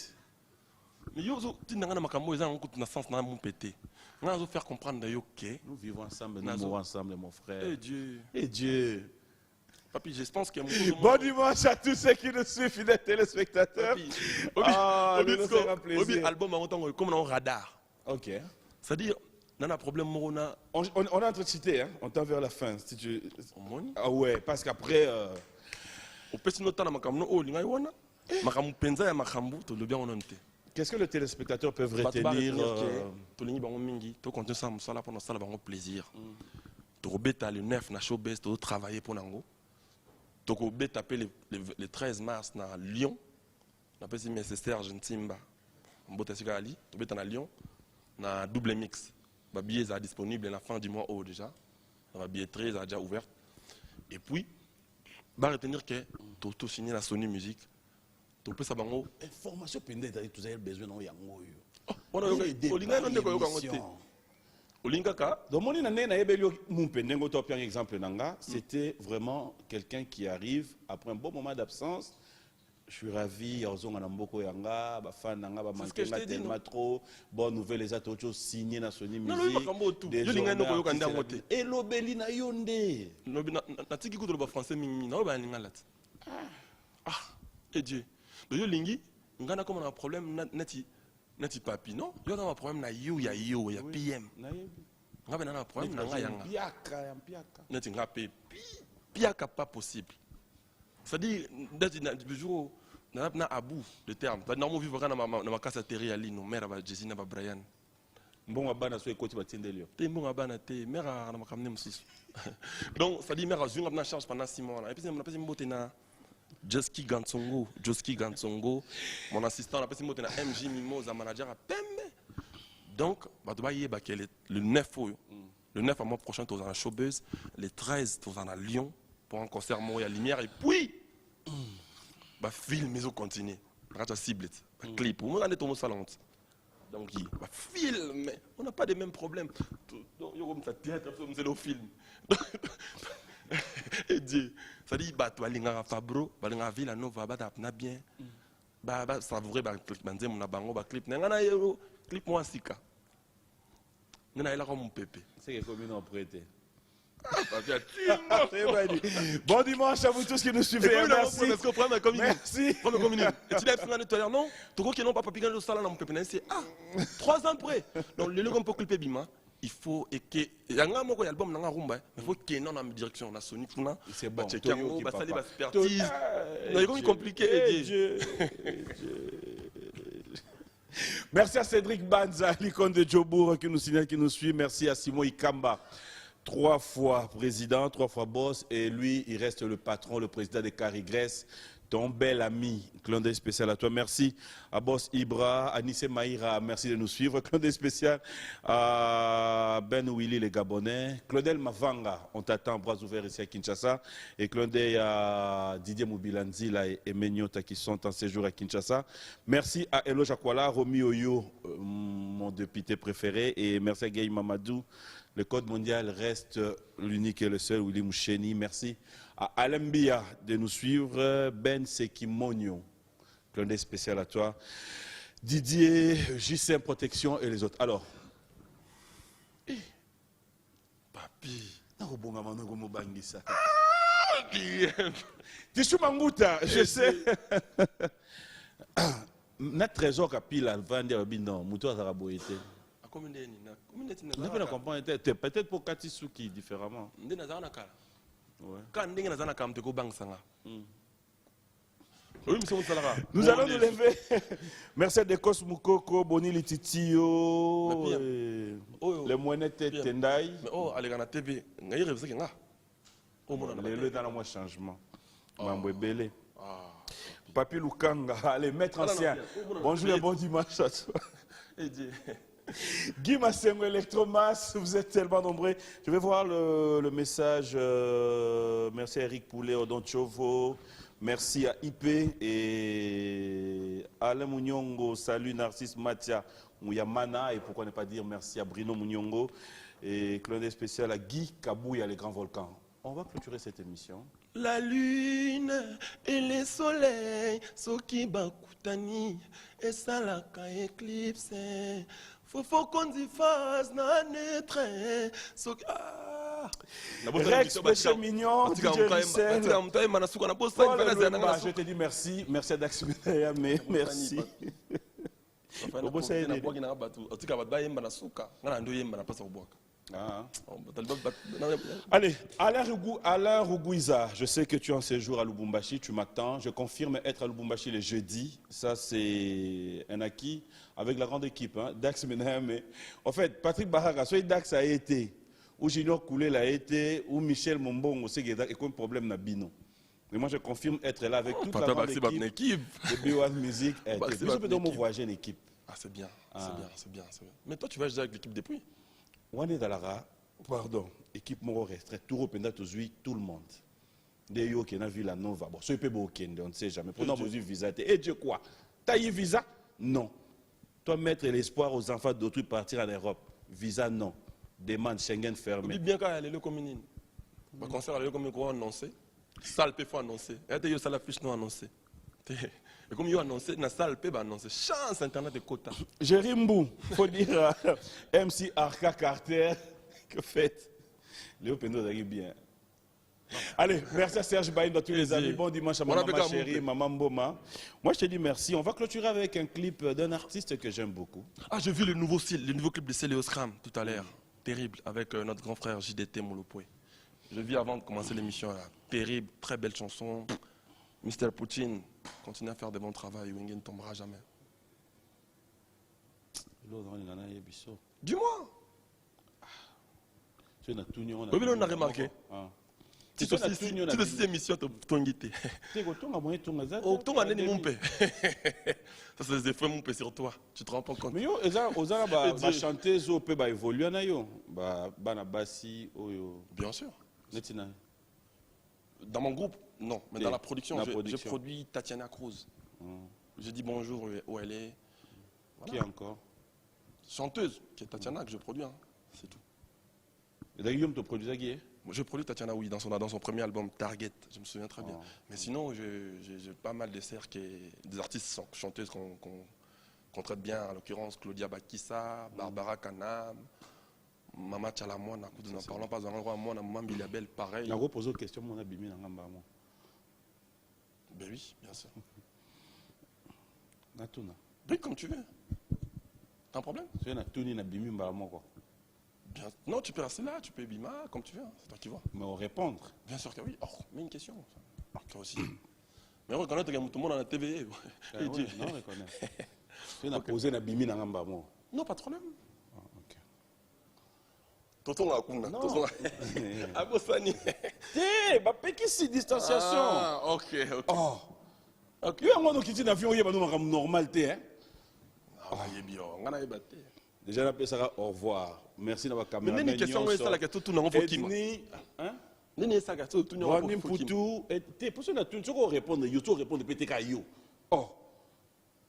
Mais yo tu n'as pas makambo eza on na sens na mon pété. On va faire comprendre yo que nous vivons ensemble, nous mourons ensemble mon frère. Et Dieu. Papi, je pense que bon dimanche à tous ceux qui nous suivent, fidèles téléspectateurs. Obi album comme dans radar. OK. C'est-à-dire on a un problème on est en train de citer hein, on tend vers la fin si tu ah ouais parce qu'après au petit notant makamno o linga yona makamu penza ya makambu to le bien on onte. Qu'est-ce que les téléspectateurs peuvent retenir to lingi bango mingi to continuer ça musala pour ça bango plaisir. To robeta le 9 na showbiz to travailler pour nango. To ko bet taper le 13 mars na Lyon. Na pesi nécessaire Gentimba. Mbota sigali to bet na Lyon na double mix. Ma billet est disponible à la fin du mois haut déjà. La billetterie est déjà ouverte. Et puis, va retenir que tu as signé la Sony Music. Tu peux savoir. Information pendant que tu as besoin de yango. Olingaka. Donc, mon exemple, c'était vraiment quelqu'un qui arrive après un bon moment d'absence. Je suis ravi, c'est ce que je t'ai dit, tellement trop. Bonne nouvelle, les autres signé dans Sony Non, Music. Et Et l'obéli na yonde. natiki kutu loba français mingi na loba linga lat. Ah, et Dieu. Donc yo lingi, ngana comme on a un problème nati papi, non? Yo on a un problème na yo ya PM. Ngabe na un problème na nga yanga. Piaka. Nati nga pe piaka pas possible. C'est-à-dire d'être le jour na à bout de terme. Normalement vivre dans ma casa terre ali no mère ba Jesina ba Brian. Bon abana so ekoti batindelio. Te mbonga bana te mère na makamne mususu. Donc ça dit mère azunga na charge pendant 6 mois. Et puis on a passé mbote na Joski Gansongo, mon assistant on a passé mbote na MJ Mimosa manager à Pembe. Donc ba doba yeba le 9 le 9 à mois prochain tu es en Showbuzz, le 13 tu es en Lyon pour un concert Montréal Lumière et puis bah film mais au continue. Raja cible, clip, on regarde ton salon. Donc, film, on n'a pas les mêmes problèmes. Donc, c'est le film. Et Dieu, ça dit, bah, toi, l'ingara Fabro, bah, l'ingara Villa Nova, bah, t'as bien. Bah, ça voudrait, bah, clip, mon abango, bah, clip, n'engana yero, clip, moi, sika. N'engana yela comme mon pépé. C'est que comme ils ont prêté. Bon dimanche à vous tous qui nous suivez. Merci. Merci. Tu l'as fait tout à l'heure, non? Tu crois que non, papa Pigan, le salaire, mon pépé, c'est 3 ans après. Donc, le logo, on peut clipper Bima. Il faut que. Il y a un album dans la rumba. Il faut qu'il y ait une direction. La Sony, c'est bon. C'est compliqué. Merci à Cédric Banza, l'icône de Djobour qui nous signale, qui nous suit. Merci à Simon Ikamba. 3 fois président, 3 fois boss, et lui, il reste le patron, le président de Carigres, ton bel ami. Clin d'œil spécial à toi. Merci à Boss Ibra, à Nissé Maïra, merci de nous suivre. Clin d'œil spécial à Ben Willy, les Gabonais. Claudel Mavanga, on t'attend, bras ouverts ici à Kinshasa. Et clin d'œil à Didier Moubilanzila et Menyota qui sont en séjour à Kinshasa. Merci à Elo Jakwala, Romy Oyo, mon député préféré. Et merci à Guy Mamadou. Le code mondial reste l'unique et le seul, Willy Moucheni. Merci à Alembia de nous suivre. Ben Sekimonio, clin d'œil spécial à toi. Didier, JCM Protection et les autres. Alors, Papi. Tissu Manguta, je sais. Notre trésor capille à vendre à Binon, Moutou à Zaraboïté. Peut-être pour Katisuki différemment. Nous allons nous lever. Merci à Dekos Moukoko, Boni Lititio, les moinettes Tendai. Oh, allez, on a TV. Le dans le changement. Mambo Belé. Papi Lukanga, allez, maître ancien. Bonjour et bon dimanche à toi. Guy Massengo, Electromas, vous êtes tellement nombreux. Je vais voir le message. Merci à Eric Poulet, Odon Chovo. Merci à IP et Alain Mounyongo. Salut Narcisse Matia Mouyamana. Et pourquoi ne pas dire merci à Bruno Mounyongo. Et clin d'œil spécial à Guy Kabouya, les grands volcans. On va clôturer cette émission. La lune et les soleils, Soki Bakutani, et Salaka éclipse. Faut qu'on y fasse naître. Rex, Péché Mignon, DJ Rissel. Je te dis merci. Merci à Dax mais merci. Allez, Alain Rougouiza, je sais que tu es en séjour à Lubumbashi, tu m'attends. Je confirme être à Lubumbashi le jeudi. Ça, c'est un acquis avec la grande équipe. Hein. Dax Menahem. En fait, Patrick Barraga, soit Dax a été, ou Junior Koulé l'a été, ou Michel Mombongo, c'est qu'il y a un problème dans Bino. Mais moi, je confirme être là avec toute la grande équipe de B1 Music. Je peux donc voyager une équipe. Ah, c'est bien, c'est bien. Mais toi, tu vas jouer avec l'équipe depuis? Wane Dalara, pardon, équipe Moro restreint, tout rependa tout le monde. Des yo qui n'a vu la Nova. Bon, ce peut pas on ne sait jamais. Pendant vos visa, et Dieu quoi? T'as eu visa? Non. Toi, mettre l'espoir aux enfants d'autrui partir en Europe. Visa, non. demande Schengen fermé. Bien quand elle est le commune. Le concert est comme quoi annoncé. Salle peut faut annoncer. Et tu as la fiche non annoncée. Et comme il a annoncé, la salle peut annoncer. Chance internet de quota. Jérimbo, il faut dire à MC Arca Carter que faites. Léo Pendo arrive bien. Allez, merci à Serge Baïm, à tous les amis. Bon dimanche à maman chérie, maman Mboma. Moi, je te dis merci. On va clôturer avec un clip d'un artiste que j'aime beaucoup. Ah, j'ai vu le nouveau clip de Céléo Scram tout à l'heure. Terrible, avec notre grand frère JDT Moulopoé. Je vis avant de commencer l'émission. Terrible, très belle chanson. Mr. Poutine, continue à faire de bons travail. Wingen ne tombera jamais. Dis-moi. Oui, on a remarqué. Tu te sais émission ton guité. Oh, ton année mon père. Ça c'est des fois mon père sur toi. Tu te rends pas compte. Mais yo, Ozara va chanter zo peut va évoluer na yo. Ba na bassi oyo. Bien sûr. Dans mon groupe, non, mais dans la production, je produis Tatiana Cruz. Je dis bonjour où elle est. Voilà. Qui encore? Chanteuse, qui est Tatiana que je produis, hein. C'est tout. Et d'ailleurs, tu produis ça qui est? Je produis Tatiana, oui, dans son premier album Target, je me souviens très bien. Mais sinon, j'ai pas mal de cercles, des artistes chanteuses qu'on traite bien, en l'occurrence Claudia Bakissa, Barbara Kanam, Mama Tchalamouane, nous n'en parlons pas en endroit, moi, Maman Biliabel, pareil. Je vais poser une question, mon abîmé dans l'amba. Ben oui, bien sûr. Natuna. Oui, comme tu veux. T'as un problème? Tu es Natuni, Nabimi, Mbaramo, quoi. Bien, non, tu peux rester là, tu peux Bima, comme tu veux, hein, c'est toi qui vois. Mais on répondre. Bien sûr que oui. Oh, mais une question. Toi aussi. Mais reconnaître que tout le monde à la TV. Oui, non, reconnaît. Tu as posé la bimi dans l'amba. Non, pas de problème. Tonton la Kouna. Tonton la. Abosani. Eh, bah, péquissi, distanciation. Ah, ok. Oh. Ok. Il y a un qui dit d'avion, il y a un normal, hein. Ah, il est bien. On a ébatté. Déjà, on appelle ça au revoir. Merci d'avoir caméra. Mais une question, c'est la question, tout le monde faut qui. Hein? Nene Saga, tout le monde faut qui. Et pour ça, tu dois répondre, tu dois répondre, PTK. Oh.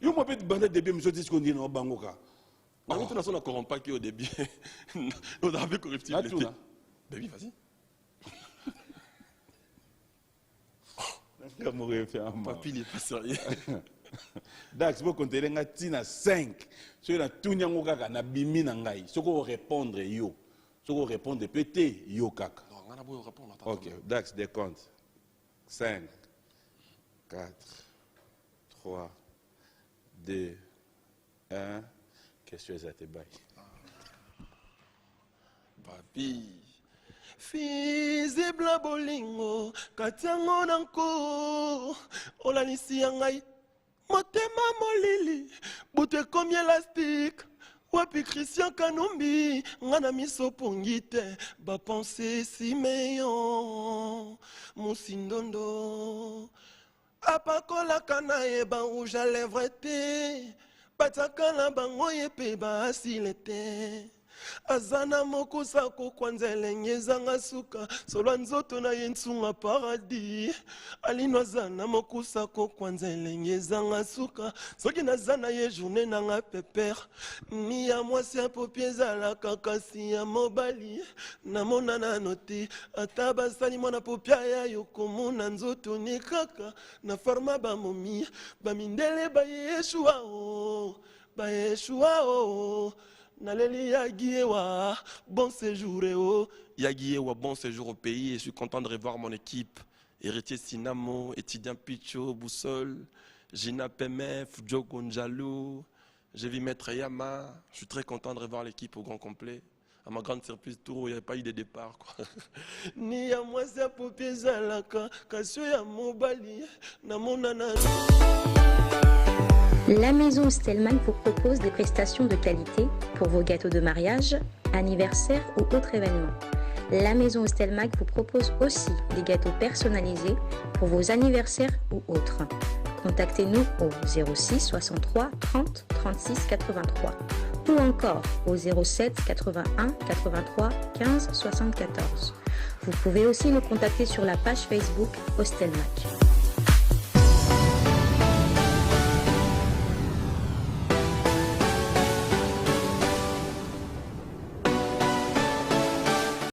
Yo m'a fait bandit de bien, monsieur dit qu'on dit non, Bangoka. Mais nous, on a corrompu au début. On a vu corruptible. Ben oui, vas-y. Papy, il est pas sérieux. Dax, vous comptez les tina 5. Sur la tout kaka na bimi na ngai. Ce qu'on répondre yo. Ce qu'on répondre pété yo kaka. Non, on a beau répondre. Ok, Dax décompte. 5, 4, 3, 2, 1. Question est à te bail. Papi. Fils bolingo, katiango nanko. Olanisi yangai. Motema molili, boute comme élastique. Wapi Christian Kanumbi, ngana miso pongite, ba pensée si meillon, Moussindondo. Apakola kana e ba rouge à lèvres te, patakana bango yepe ba asilete. Azana mokusa ko kwanzele ngezanga suka solwa nzoto na yentsunga paradis alino azana mokusa ko kwanzele ngezanga suka soki nazana ye journée nanga pepere ni ya mwasi ya popier la kakasi ya mobali namona nano te ata basali mwana popia ya yokomona nzoto ni kaka na farma bamomi bamindele bayeshua o Naleli Yagiewa, bon séjour Yagiewa, bon séjour au pays et je suis content de revoir mon équipe. Héritier Sinamo, étudiant Picho, Boussole, Gina Pemef, Joe Gonjalo, j'ai vu Maître Yama. Je suis très content de revoir l'équipe au grand complet. À ma grande surprise, il n'y avait pas eu de départ. Ni à moi, c'est pour pieds à la cassure à mon bali, na mon nana. La maison Stelman vous propose des prestations de qualité pour vos gâteaux de mariage, anniversaire ou autres événements. La maison Stelman vous propose aussi des gâteaux personnalisés pour vos anniversaires ou autres. Contactez-nous au 06 63 30 36 83 ou encore au 07 81 83 15 74. Vous pouvez aussi nous contacter sur la page Facebook Hostelmac.